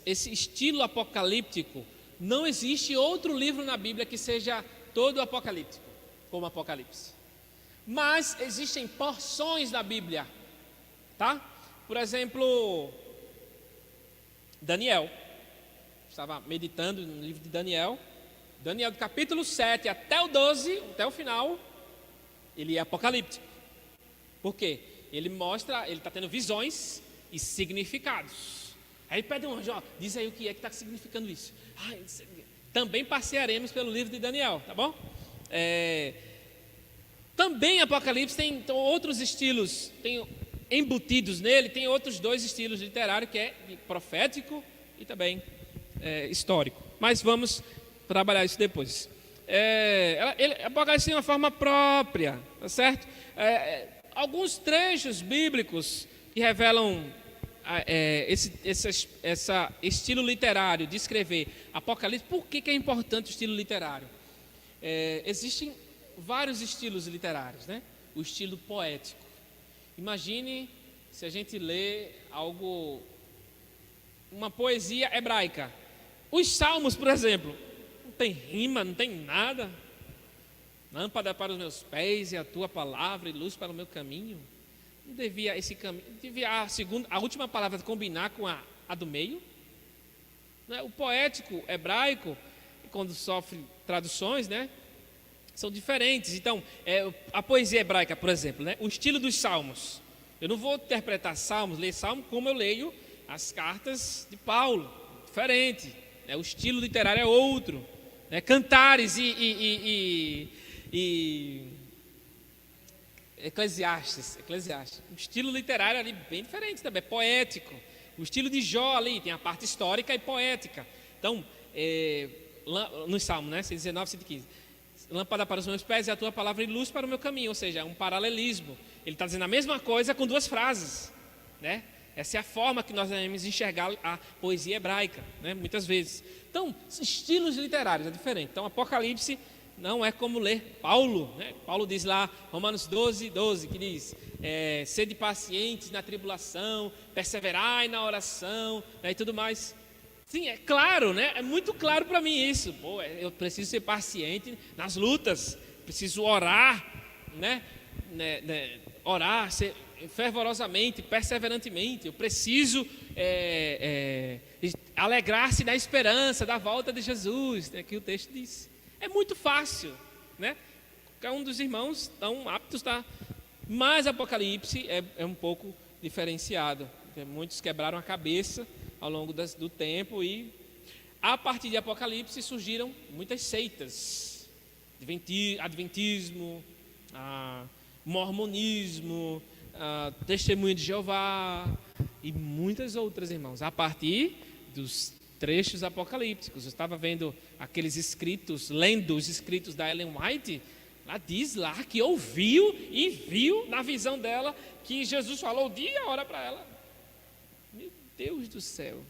A: esse estilo apocalíptico, não existe outro livro na Bíblia que seja todo apocalíptico, como Apocalipse. Mas existem porções da Bíblia, tá? Por exemplo, Daniel. Estava meditando no livro de Daniel. Daniel, do capítulo 7 até o 12, até o final, ele é apocalíptico. Por quê? Ele está tendo visões e significados. Aí pede um anjo, diz aí o que está significando isso. Também passearemos pelo livro de Daniel, tá bom? Também Apocalipse tem outros estilos, tem embutidos nele, tem outros dois estilos literários, que é profético e também histórico. Mas vamos trabalhar isso depois. Apocalipse tem uma forma própria, tá certo? Alguns trechos bíblicos que revelam esse estilo literário de escrever Apocalipse. Por que é importante o estilo literário? Existem vários estilos literários, né? O estilo poético. Imagine se a gente lê uma poesia hebraica. Os salmos, por exemplo, não tem rima, não tem nada. Lâmpada para os meus pés e a tua palavra e luz para o meu caminho. Não devia a última palavra combinar com a do meio? Né? O poético hebraico, quando sofre traduções, né, são diferentes. Então, a poesia hebraica, por exemplo, né, o estilo dos salmos. Eu não vou interpretar salmos, ler salmo como eu leio as cartas de Paulo. Diferente. Né? O estilo literário é outro. Né? Cantares e Eclesiastes. O estilo literário ali bem diferente também, é poético. O estilo de Jó ali tem a parte histórica e poética. Então, no Salmo, né, 119, 115. Lâmpada para os meus pés e a tua palavra e luz para o meu caminho. Ou seja, é um paralelismo. Ele está dizendo a mesma coisa com duas frases, né? Essa é a forma que nós devemos enxergar a poesia hebraica, né? Muitas vezes. Então, estilos literários é diferente. Então, Apocalipse não é como ler Paulo, né? Paulo diz lá, Romanos 12, 12, que diz: sede pacientes na tribulação, perseverai na oração, né, e tudo mais. Sim, é claro, né? É muito claro para mim isso. Eu preciso ser paciente nas lutas, preciso orar, né? Orar fervorosamente, perseverantemente. Eu preciso alegrar-se na esperança da volta de Jesus, né, que o texto diz. É muito fácil, né? Qualquer um dos irmãos estão aptos, tá? Mas Apocalipse é um pouco diferenciado. Muitos quebraram a cabeça ao longo do tempo e a partir de Apocalipse surgiram muitas seitas. Adventismo, mormonismo, Testemunho de Jeová e muitas outras, irmãos, a partir dos trechos apocalípticos. Eu estava vendo aqueles escritos, lendo os escritos da Ellen White. Ela diz lá que ouviu e viu na visão dela que Jesus falou o dia e a hora para ela. Meu Deus do céu.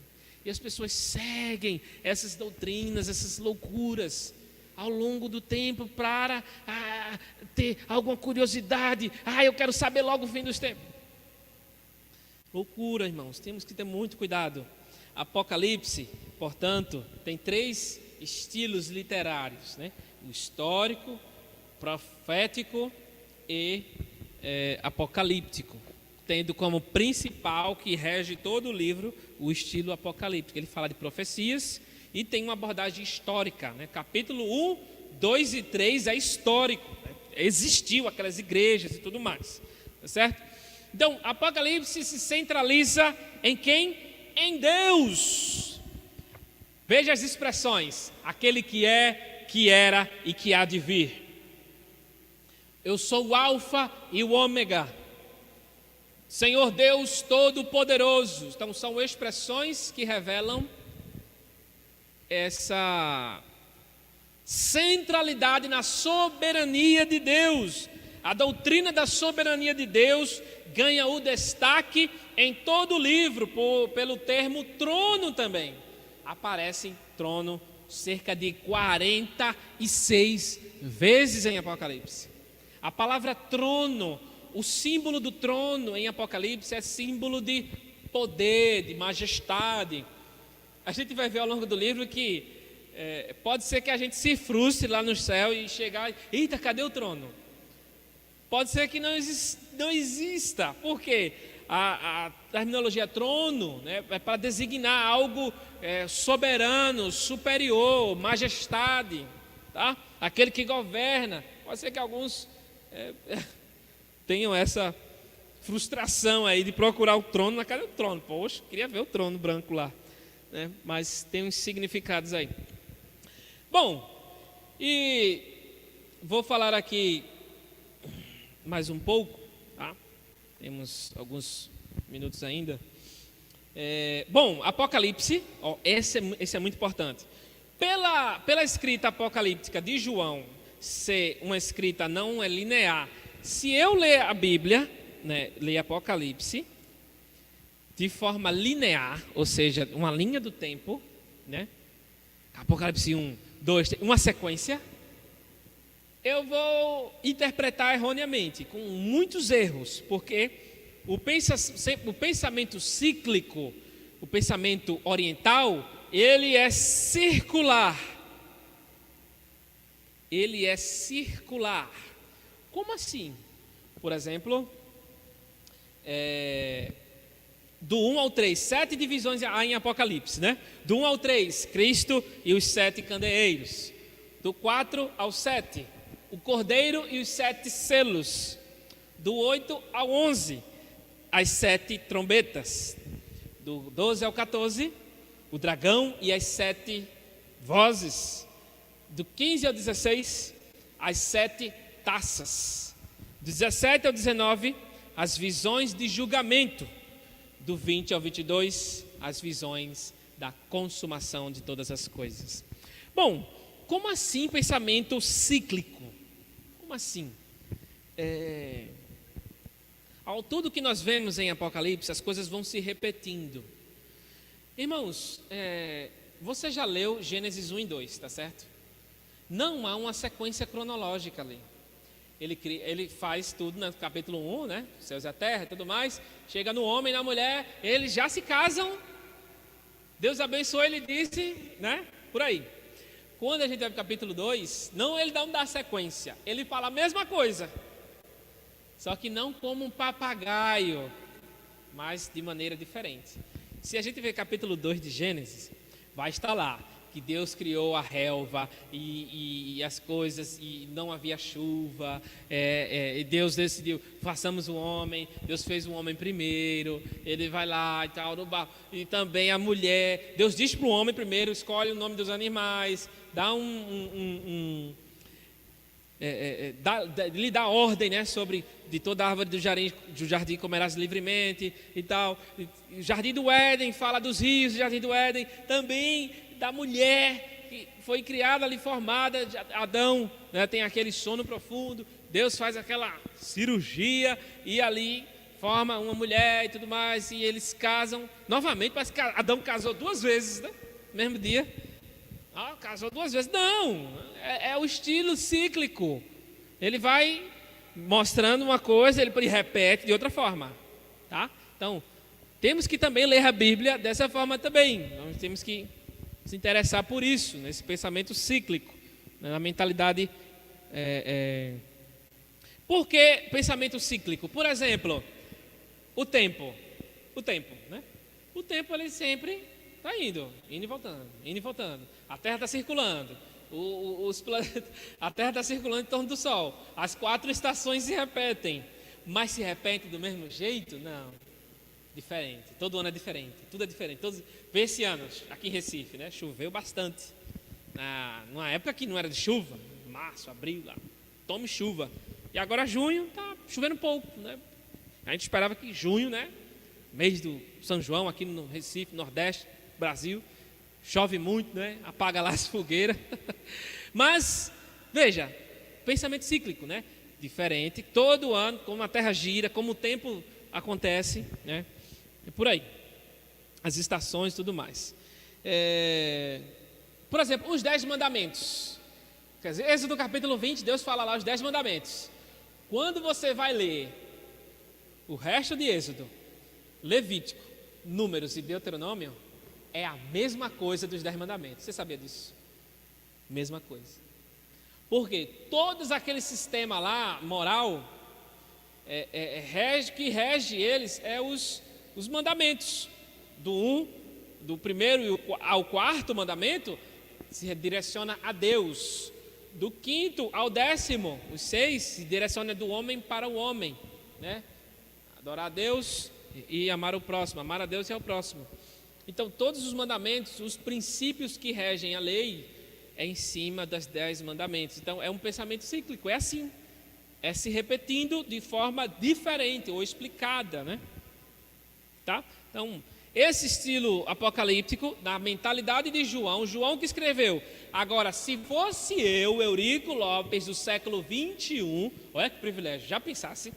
A: E as pessoas seguem essas doutrinas, essas loucuras ao longo do tempo para ter alguma curiosidade. Eu quero saber logo o fim dos tempos. Loucura, irmãos. Temos que ter muito cuidado. Apocalipse, portanto, tem 3 estilos literários, né? O histórico, profético e apocalíptico, tendo como principal que rege todo o livro o estilo apocalíptico. Ele fala de profecias e tem uma abordagem histórica, né? Capítulo 1, 2 e 3 é histórico, né? Existiu aquelas igrejas e tudo mais, tá certo? Então, Apocalipse se centraliza em quem? Em Deus. Veja as expressões: aquele que é, que era e que há de vir. Eu sou o Alfa e o Ômega, Senhor Deus Todo-Poderoso. Então são expressões que revelam essa centralidade na soberania de Deus. A doutrina da soberania de Deus ganha o destaque em todo o livro, pelo termo trono também. Aparece em trono cerca de 46 vezes em Apocalipse. A palavra trono, o símbolo do trono em Apocalipse é símbolo de poder, de majestade. A gente vai ver ao longo do livro que pode ser que a gente se frustre lá no céu e chegar, eita, cadê o trono? Pode ser que não exista. Por quê? A terminologia trono, né, é para designar algo soberano, superior, majestade, tá? Aquele que governa. Pode ser que alguns tenham essa frustração aí de procurar o trono na cara do trono. Poxa, queria ver o trono branco lá, né? Mas tem uns significados aí. Bom, e vou falar aqui mais um pouco, tá? Temos alguns minutos ainda. Bom, Apocalipse, esse é muito importante. Pela escrita apocalíptica de João ser uma escrita não linear, se eu ler a Bíblia, né, ler Apocalipse de forma linear, ou seja, uma linha do tempo, né? Apocalipse 1, 2, 3, uma sequência, eu vou interpretar erroneamente, com muitos erros, porque o pensamento cíclico, o pensamento oriental, ele é circular. Ele é circular. Como assim? Por exemplo, do 1 ao 3, 7 divisões há em Apocalipse, né? Do 1 ao 3, Cristo e os 7 candeeiros. Do 4 ao 7, o Cordeiro e os 7 selos. Do 8 ao 11, as 7 trombetas. Do 12 ao 14, o dragão e as 7 vozes. Do 15 ao 16, as 7 taças. Do 17 ao 19, as visões de julgamento. Do 20 ao 22, as visões da consumação de todas as coisas. Bom, como assim pensamento cíclico? Como assim? Ao tudo que nós vemos em Apocalipse, as coisas vão se repetindo. Irmãos, você já leu Gênesis 1 e 2, tá certo? Não há uma sequência cronológica ali. Ele faz tudo no capítulo 1, né? Céus e a terra e tudo mais. Chega no homem e na mulher, eles já se casam. Deus abençoou, ele disse, né? Por aí. Quando a gente vai para o capítulo 2, ele não dá sequência. Ele fala a mesma coisa. Só que não como um papagaio, mas de maneira diferente. Se a gente ver capítulo 2 de Gênesis, vai estar lá que Deus criou a relva e as coisas, e não havia chuva, e Deus decidiu, façamos o homem. Deus fez o homem primeiro, ele vai lá e tal, e também a mulher. Deus diz para o homem primeiro, escolhe o nome dos animais, dá lhe dá ordem, né, sobre de toda a árvore do jardim comerás livremente e tal. O jardim do Éden fala dos rios, o jardim do Éden também da mulher que foi criada ali, formada. Adão, né, tem aquele sono profundo, Deus faz aquela cirurgia e ali forma uma mulher e tudo mais, e eles casam novamente. Parece que Adão casou 2 vezes, né, no mesmo dia. Casou 2 vezes. Não, é o estilo cíclico. Ele vai mostrando uma coisa, ele repete de outra forma, tá? Então, temos que também ler a Bíblia dessa forma também. Nós temos que se interessar por isso, nesse pensamento cíclico, né, na mentalidade. Por que pensamento cíclico? Por exemplo, o tempo, né? O tempo ele sempre está indo e voltando. A Terra está circulando. A Terra está circulando em torno do Sol. As 4 estações se repetem. Mas se repetem do mesmo jeito? Não. Diferente. Todo ano é diferente. Tudo é diferente. Vê esse ano, aqui em Recife, né? Choveu bastante. Numa época que não era de chuva. Março, abril, lá. Tome chuva. E agora junho está chovendo pouco, né? A gente esperava que junho, né? Mês do São João, aqui no Recife, Nordeste, Brasil. Chove muito, né? Apaga lá as fogueiras. Mas, veja, pensamento cíclico, né? Diferente, todo ano, como a Terra gira, como o tempo acontece, né? E por aí. As estações e tudo mais. Por exemplo, os 10 mandamentos. Quer dizer, Êxodo capítulo 20, Deus fala lá os 10 mandamentos. Quando você vai ler o resto de Êxodo, Levítico, Números e Deuteronômio, é a mesma coisa dos 10 mandamentos. Você sabia disso? Mesma coisa. Porque todos aquele sistema lá, moral, que rege eles os mandamentos. Do primeiro ao 4º mandamento, se direciona a Deus. Do 5º ao 10º, os 6, se direciona do homem para o homem, né? Adorar a Deus e amar o próximo, amar a Deus e ao próximo. Então, todos os mandamentos, os princípios que regem a lei, é em cima das 10 mandamentos. Então, é um pensamento cíclico, é assim. É se repetindo de forma diferente ou explicada, né? Tá? Então, esse estilo apocalíptico, da mentalidade de João que escreveu. Agora, se fosse eu, Eurico Lopes, do século 21, olha que privilégio, já pensasse,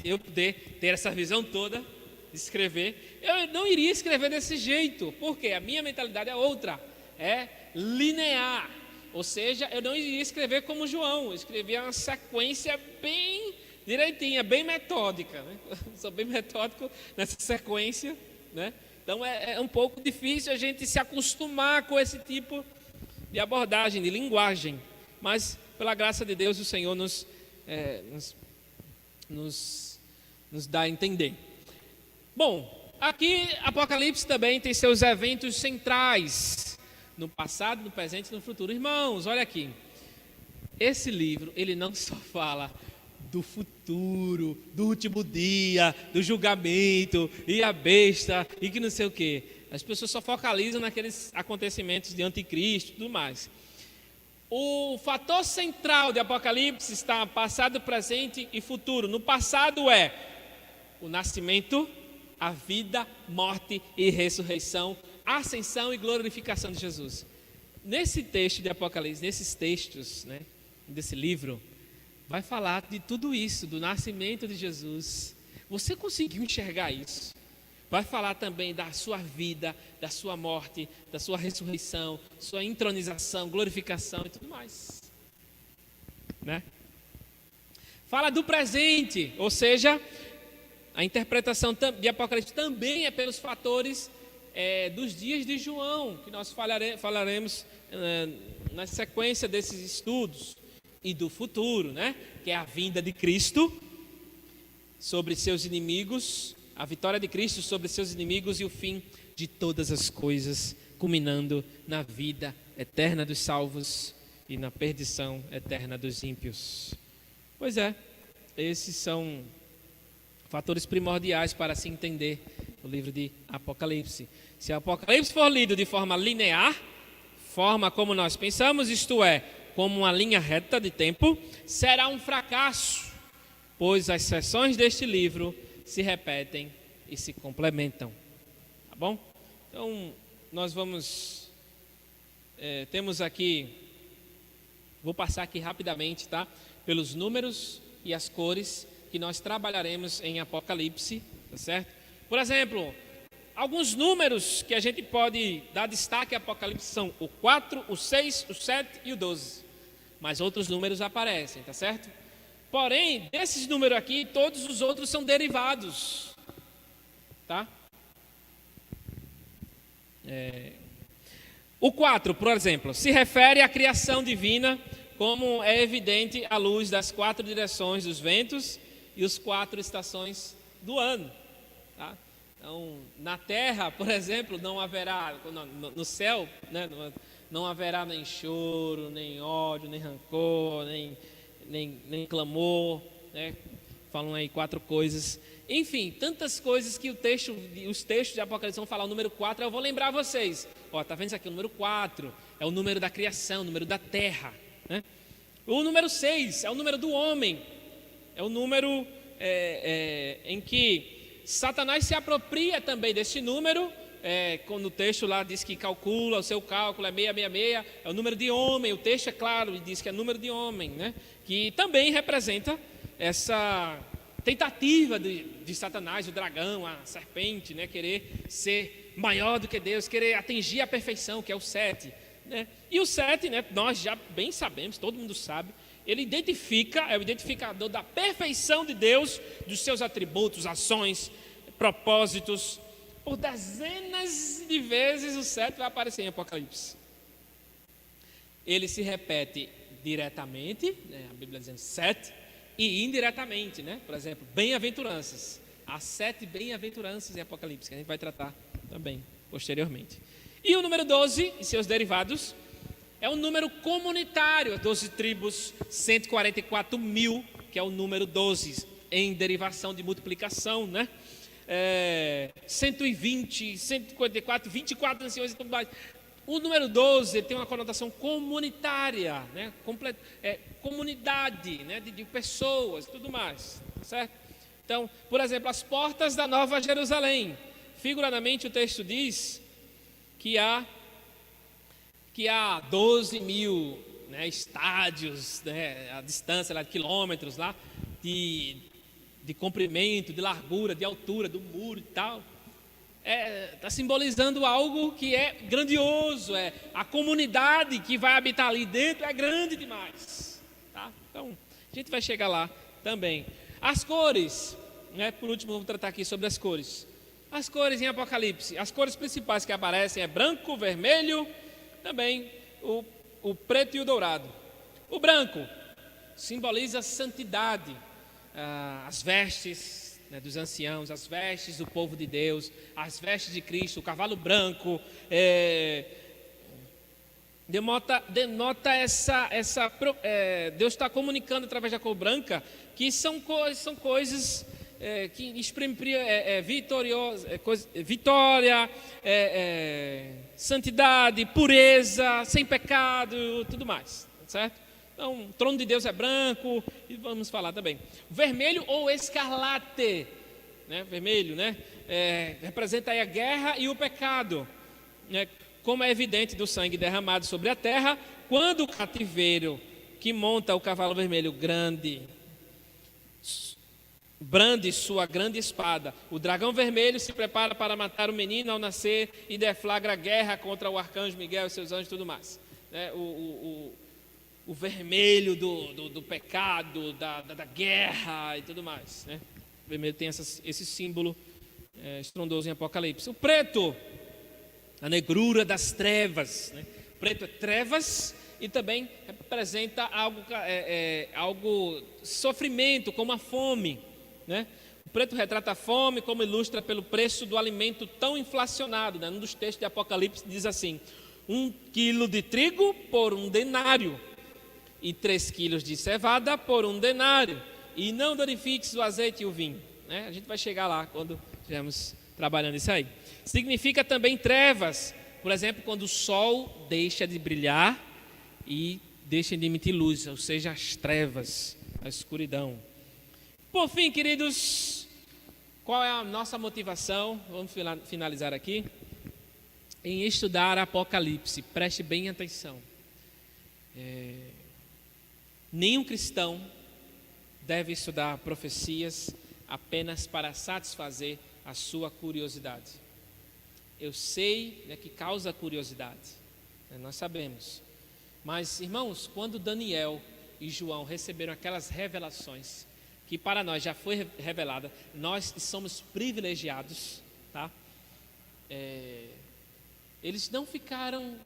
A: eu poder ter essa visão toda, de escrever, eu não iria escrever desse jeito, porque a minha mentalidade é outra, é linear, ou seja, eu não iria escrever como João, eu escrevia uma sequência bem direitinha, bem metódica, né? Sou bem metódico nessa sequência, né? Então é um pouco difícil a gente se acostumar com esse tipo de abordagem, de linguagem, mas pela graça de Deus o Senhor nos dá a entender. Bom, aqui Apocalipse também tem seus eventos centrais, no passado, no presente e no futuro. Irmãos, olha aqui, esse livro, ele não só fala do futuro, do último dia, do julgamento, e a besta, e que não sei o quê. As pessoas só focalizam naqueles acontecimentos de anticristo e tudo mais. O fator central de Apocalipse está passado, presente e futuro. No passado é o nascimento, a vida, morte e ressurreição, ascensão e glorificação de Jesus. Nesse texto de Apocalipse, nesses textos, né, desse livro, vai falar de tudo isso, do nascimento de Jesus. Você conseguiu enxergar isso? Vai falar também da sua vida, da sua morte, da sua ressurreição, sua entronização, glorificação e tudo mais, né? Fala do presente, ou seja, a interpretação de Apocalipse também é pelos fatores dos dias de João, que nós falaremos na sequência desses estudos, e do futuro, né? Que é a vinda de Cristo sobre seus inimigos, a vitória de Cristo sobre seus inimigos e o fim de todas as coisas, culminando na vida eterna dos salvos e na perdição eterna dos ímpios. Pois é, esses são fatores primordiais para se entender o livro de Apocalipse. Se o Apocalipse for lido de forma linear, forma como nós pensamos, isto é, como uma linha reta de tempo, será um fracasso, pois as seções deste livro se repetem e se complementam. Tá bom? Então, nós vamos... temos aqui... Vou passar aqui rapidamente, tá? Pelos números e as cores que nós trabalharemos em Apocalipse, tá certo? Por exemplo, alguns números que a gente pode dar destaque a Apocalipse são o 4, o 6, o 7 e o 12. Mas outros números aparecem, tá certo? Porém, desses números aqui, todos os outros são derivados, tá? O 4, por exemplo, se refere à criação divina, como é evidente à luz das 4 direções dos ventos e as 4 estações do ano. Tá? Então, na terra, por exemplo, não haverá, no céu, né, não haverá nem choro, nem ódio, nem rancor, nem clamor, né? Falam aí 4 coisas. Enfim, tantas coisas que os textos de Apocalipse vão falar. O número 4, eu vou lembrar vocês. Ó, tá vendo isso aqui? O número 4 é o número da criação, o número da terra, né? O número 6 é o número do homem. É o número em que Satanás se apropria também desse número. Quando o texto lá diz que calcula, o seu cálculo é 666, é o número de homem. O texto é claro e diz que é número de homem, né? Que também representa essa tentativa de Satanás, o dragão, a serpente, né? Querer ser maior do que Deus, querer atingir a perfeição, que é o 7, né? E o 7, né, nós já bem sabemos, todo mundo sabe, ele é o identificador da perfeição de Deus, dos seus atributos, ações, propósitos. Por dezenas de vezes o 7 vai aparecer em Apocalipse. Ele se repete diretamente, né, a Bíblia dizendo 7, e indiretamente, né? Por exemplo, bem-aventuranças. Há 7 bem-aventuranças em Apocalipse, que a gente vai tratar também posteriormente. E o número 12 e seus derivados é um número comunitário, 12 tribos, 144 mil, que é o número 12 em derivação de multiplicação, né? 120, 154, 24 anciões e tudo mais. O número 12 tem uma conotação comunitária, né? Comunidade, né? de pessoas e tudo mais, certo? Então, por exemplo, as portas da Nova Jerusalém. Figuradamente o texto diz que há 12 mil, né, estádios, né, a distância lá, de quilômetros lá, de comprimento, de largura, de altura do muro e tal. Está simbolizando algo que é grandioso, a comunidade que vai habitar ali dentro é grande demais, tá? Então, a gente vai chegar lá também. As cores, né, por último, vamos tratar aqui sobre as cores. As cores em Apocalipse, as cores principais que aparecem é branco, vermelho, também o preto e o dourado. O branco simboliza santidade, as vestes, né, dos anciãos, as vestes do povo de Deus, as vestes de Cristo, o cavalo branco, denota essa Deus está comunicando através da cor branca que são coisas que exprimem vitória, santidade, pureza, sem pecado, tudo mais, certo? Então, o trono de Deus é branco, e vamos falar também. Vermelho ou escarlate, né? Vermelho, né? Representa aí a guerra e o pecado, né? Como é evidente do sangue derramado sobre a terra, quando o cativeiro que monta o cavalo vermelho brande sua grande espada. O dragão vermelho se prepara para matar o menino ao nascer e deflagra guerra contra o arcanjo Miguel e seus anjos e tudo mais, né? O vermelho do pecado, da guerra e tudo mais, né? O vermelho tem esse símbolo estrondoso em Apocalipse. O preto, a negrura das trevas, né? O preto é trevas e também representa algo sofrimento, como a fome, né? O preto retrata a fome, como ilustra pelo preço do alimento tão inflacionado, né? Um dos textos de Apocalipse diz assim: 1 quilo de trigo por 1 denário, e 3 quilos de cevada por 1 denário, e não danifiques o azeite e o vinho, né? A gente vai chegar lá quando estivermos trabalhando isso aí. Significa também trevas, por exemplo, quando o sol deixa de brilhar e deixem de emitir luz, ou seja, as trevas, a escuridão. Por fim, queridos, qual é a nossa motivação? Vamos finalizar aqui. Em estudar Apocalipse, preste bem atenção. Nenhum cristão deve estudar profecias apenas para satisfazer a sua curiosidade. Eu sei, né, que causa curiosidade, né, nós sabemos. Mas, irmãos, quando Daniel e João receberam aquelas revelações, que para nós já foi revelada, nós somos privilegiados, tá? Eles não ficaram,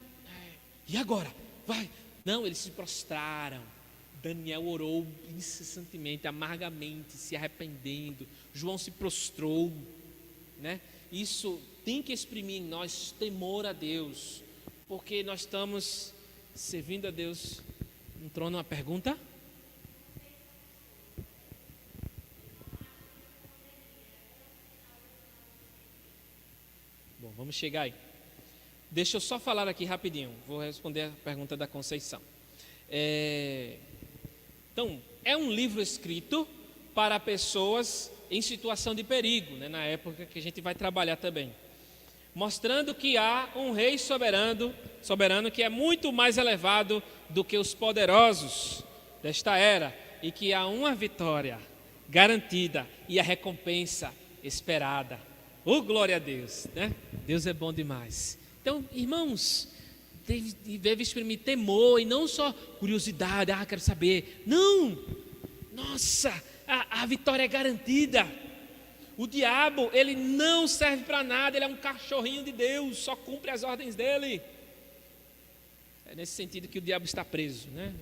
A: e agora? Vai! Não, eles se prostraram. Daniel orou incessantemente, amargamente, se arrependendo. João se prostrou, né? Isso tem que exprimir em nós temor a Deus, porque nós estamos servindo a Deus. Entrou numa pergunta? Bom, vamos chegar aí. Deixa eu só falar aqui rapidinho. Vou responder a pergunta da Conceição. Então, é um livro escrito para pessoas em situação de perigo, né, na época que a gente vai trabalhar também. Mostrando que há um rei soberano que é muito mais elevado do que os poderosos desta era, e que há uma vitória garantida e a recompensa esperada. Glória a Deus, né? Deus é bom demais. Então, irmãos, deve exprimir temor e não só curiosidade, quero saber. Não! Nossa, a vitória é garantida. O diabo, ele não serve para nada, ele é um cachorrinho de Deus, só cumpre as ordens dele. É nesse sentido que o diabo está preso, né?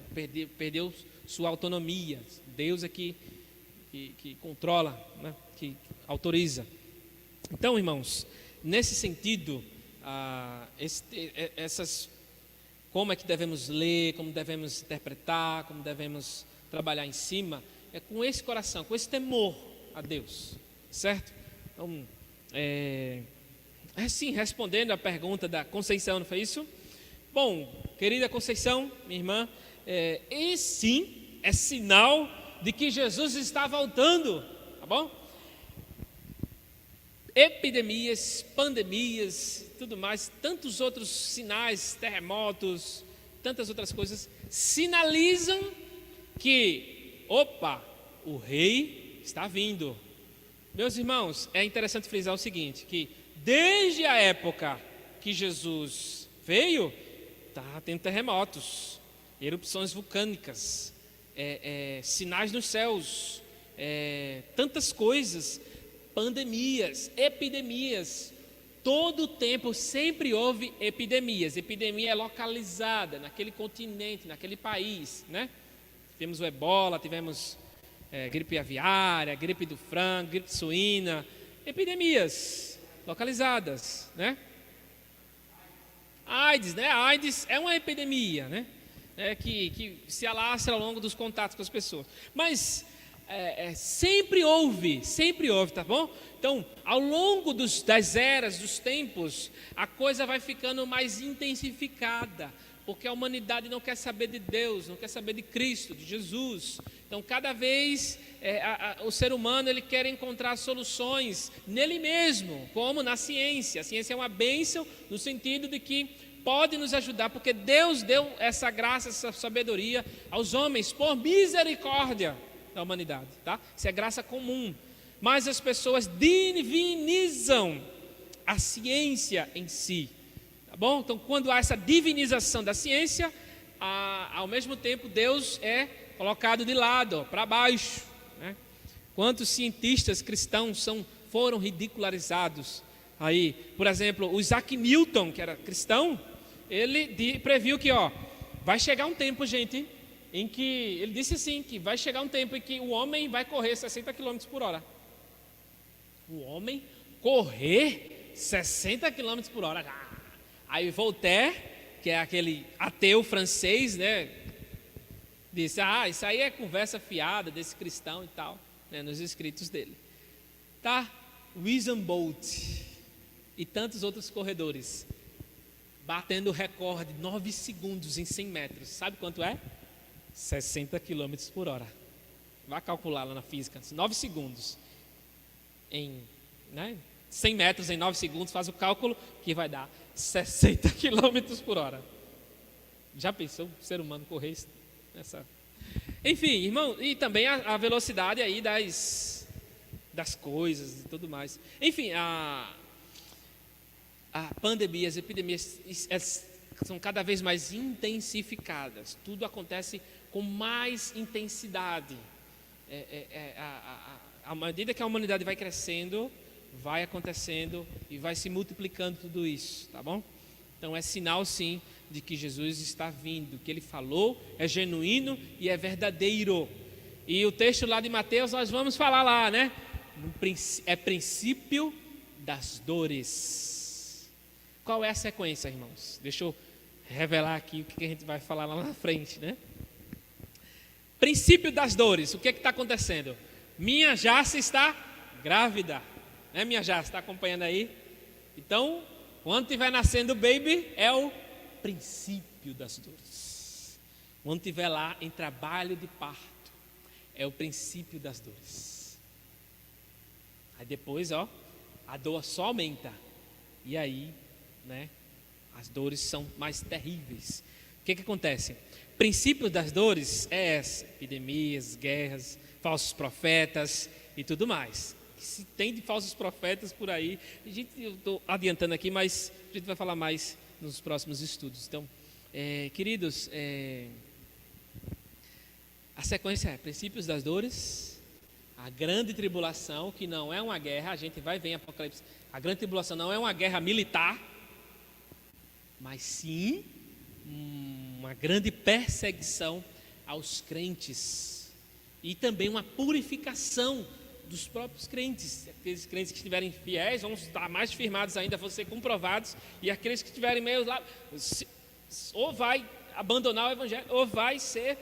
A: Perdeu sua autonomia. Deus é que controla, né? Que autoriza. Então, irmãos, nesse sentido, como é que devemos ler, como devemos interpretar, como devemos trabalhar em cima, é com esse coração, com esse temor a Deus, certo? Então, sim, respondendo a pergunta da Conceição, não foi isso? Bom, querida Conceição, minha irmã, e sim, é sinal de que Jesus está voltando, tá bom? Epidemias, pandemias, tudo mais, tantos outros sinais, terremotos, tantas outras coisas, sinalizam que, o rei está vindo. Meus irmãos, é interessante frisar o seguinte, que desde a época que Jesus veio, está tendo terremotos, erupções vulcânicas, sinais nos céus, tantas coisas, pandemias, epidemias. Todo o tempo sempre houve epidemias. Epidemia é localizada naquele continente, naquele país, né? Tivemos o ebola, tivemos gripe aviária, gripe do frango, gripe suína, epidemias localizadas, né? AIDS, né? A AIDS é uma epidemia, né? Que se alastra ao longo dos contatos com as pessoas. Mas sempre houve, tá bom? Então, ao longo das eras, dos tempos, a coisa vai ficando mais intensificada, porque a humanidade não quer saber de Deus, não quer saber de Cristo, de Jesus. Então, cada vez o ser humano ele quer encontrar soluções nele mesmo, como na ciência. A ciência é uma bênção no sentido de que pode nos ajudar, porque Deus deu essa graça, essa sabedoria aos homens por misericórdia da humanidade, tá? Isso é graça comum. Mas as pessoas divinizam a ciência em si, tá bom? Então, quando há essa divinização da ciência, ao mesmo tempo Deus é colocado de lado, para baixo, né? Quantos cientistas cristãos foram ridicularizados aí? Por exemplo, o Isaac Newton, que era cristão, ele previu que vai chegar um tempo, gente, em que, ele disse assim, que vai chegar um tempo em que o homem vai correr 60 km por hora. O homem correr 60 km por hora. Aí Voltaire, que é aquele ateu francês, né, disse, isso aí é conversa fiada desse cristão e tal, né, nos escritos dele. Tá? Usain Bolt e tantos outros corredores batendo o recorde, 9 segundos em 100 metros. Sabe quanto é? 60 km por hora. Vai calcular lá na física. 9 segundos em 100 metros em 9 segundos, faz o cálculo que vai dar 60 km por hora. Já pensou o ser humano correr nessa... Enfim, irmão, e também a velocidade aí das coisas e tudo mais. Enfim, a pandemia, as epidemias são cada vez mais intensificadas. Tudo acontece com mais intensidade. À medida que a humanidade vai crescendo, vai acontecendo e vai se multiplicando tudo isso, tá bom? Então é sinal sim de que Jesus está vindo, que Ele falou é genuíno e é verdadeiro. E o texto lá de Mateus nós vamos falar lá, né? É princípio das dores. Qual é a sequência, irmãos? Deixa eu revelar aqui o que a gente vai falar lá na frente, né? Princípio das dores. O que está acontecendo? Minha Jace está grávida, né? Minha Jace está acompanhando aí? Então, quando estiver nascendo o baby, é o princípio das dores. Quando estiver lá em trabalho de parto, é o princípio das dores. Aí depois, a dor só aumenta. E aí, né, as dores são mais terríveis. O que acontece? Princípio das dores é essa: epidemias, guerras, falsos profetas e tudo mais. Se tem de falsos profetas por aí, eu estou adiantando aqui, mas a gente vai falar mais nos próximos estudos. Então, queridos, a sequência é princípios das dores, a grande tribulação, que não é uma guerra, a gente vai ver em Apocalipse, a grande tribulação não é uma guerra militar, mas sim uma grande perseguição aos crentes e também uma purificação dos próprios crentes. Aqueles crentes que estiverem fiéis vão estar mais firmados ainda, vão ser comprovados, e aqueles que estiverem meio lá, ou vai abandonar o evangelho, ou vai ser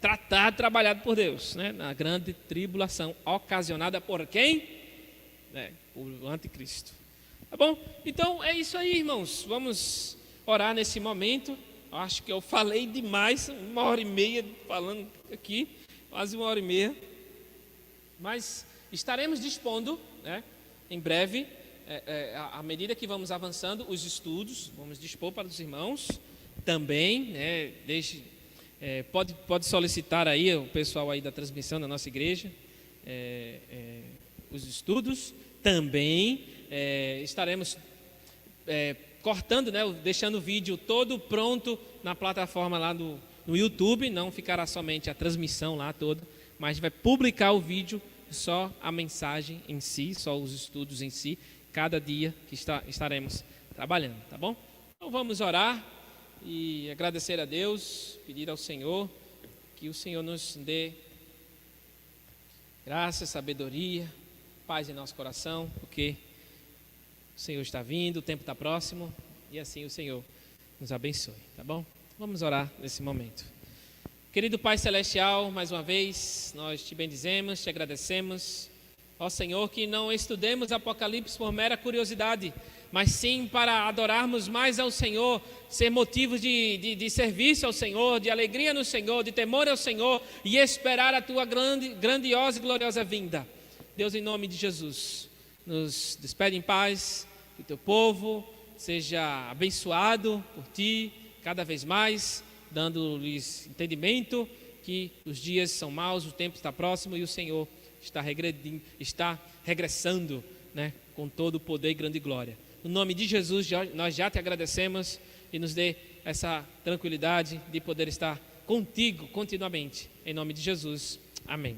A: tratado, trabalhado por Deus, né? Na grande tribulação, ocasionada por quem? Por o anticristo. Tá bom? Então é isso aí, irmãos. Vamos orar nesse momento. Acho que eu falei demais, 1h30 falando aqui, quase 1h30. Mas estaremos dispondo, né, em breve, à medida que vamos avançando os estudos, vamos dispor para os irmãos também, né, pode solicitar aí o pessoal aí da transmissão da nossa igreja, os estudos. Também estaremos cortando, né, deixando o vídeo todo pronto na plataforma lá no YouTube. Não ficará somente a transmissão lá toda, mas a gente vai publicar o vídeo, só a mensagem em si, só os estudos em si, cada dia que estaremos trabalhando, tá bom? Então vamos orar e agradecer a Deus, pedir ao Senhor que o Senhor nos dê graça, sabedoria, paz em nosso coração, porque o Senhor está vindo, o tempo está próximo, e assim o Senhor nos abençoe, tá bom? Vamos orar nesse momento. Querido Pai Celestial, mais uma vez, nós te bendizemos, te agradecemos. Ó Senhor, que não estudemos Apocalipse por mera curiosidade, mas sim para adorarmos mais ao Senhor, ser motivos de serviço ao Senhor, de alegria no Senhor, de temor ao Senhor e esperar a Tua grandiosa e gloriosa vinda. Deus, em nome de Jesus, nos despede em paz, que o Teu povo seja abençoado por Ti cada vez mais, dando-lhes entendimento que os dias são maus, o tempo está próximo e o Senhor está regressando, né, com todo o poder e grande glória. No nome de Jesus, nós já te agradecemos e nos dê essa tranquilidade de poder estar contigo continuamente. Em nome de Jesus, amém.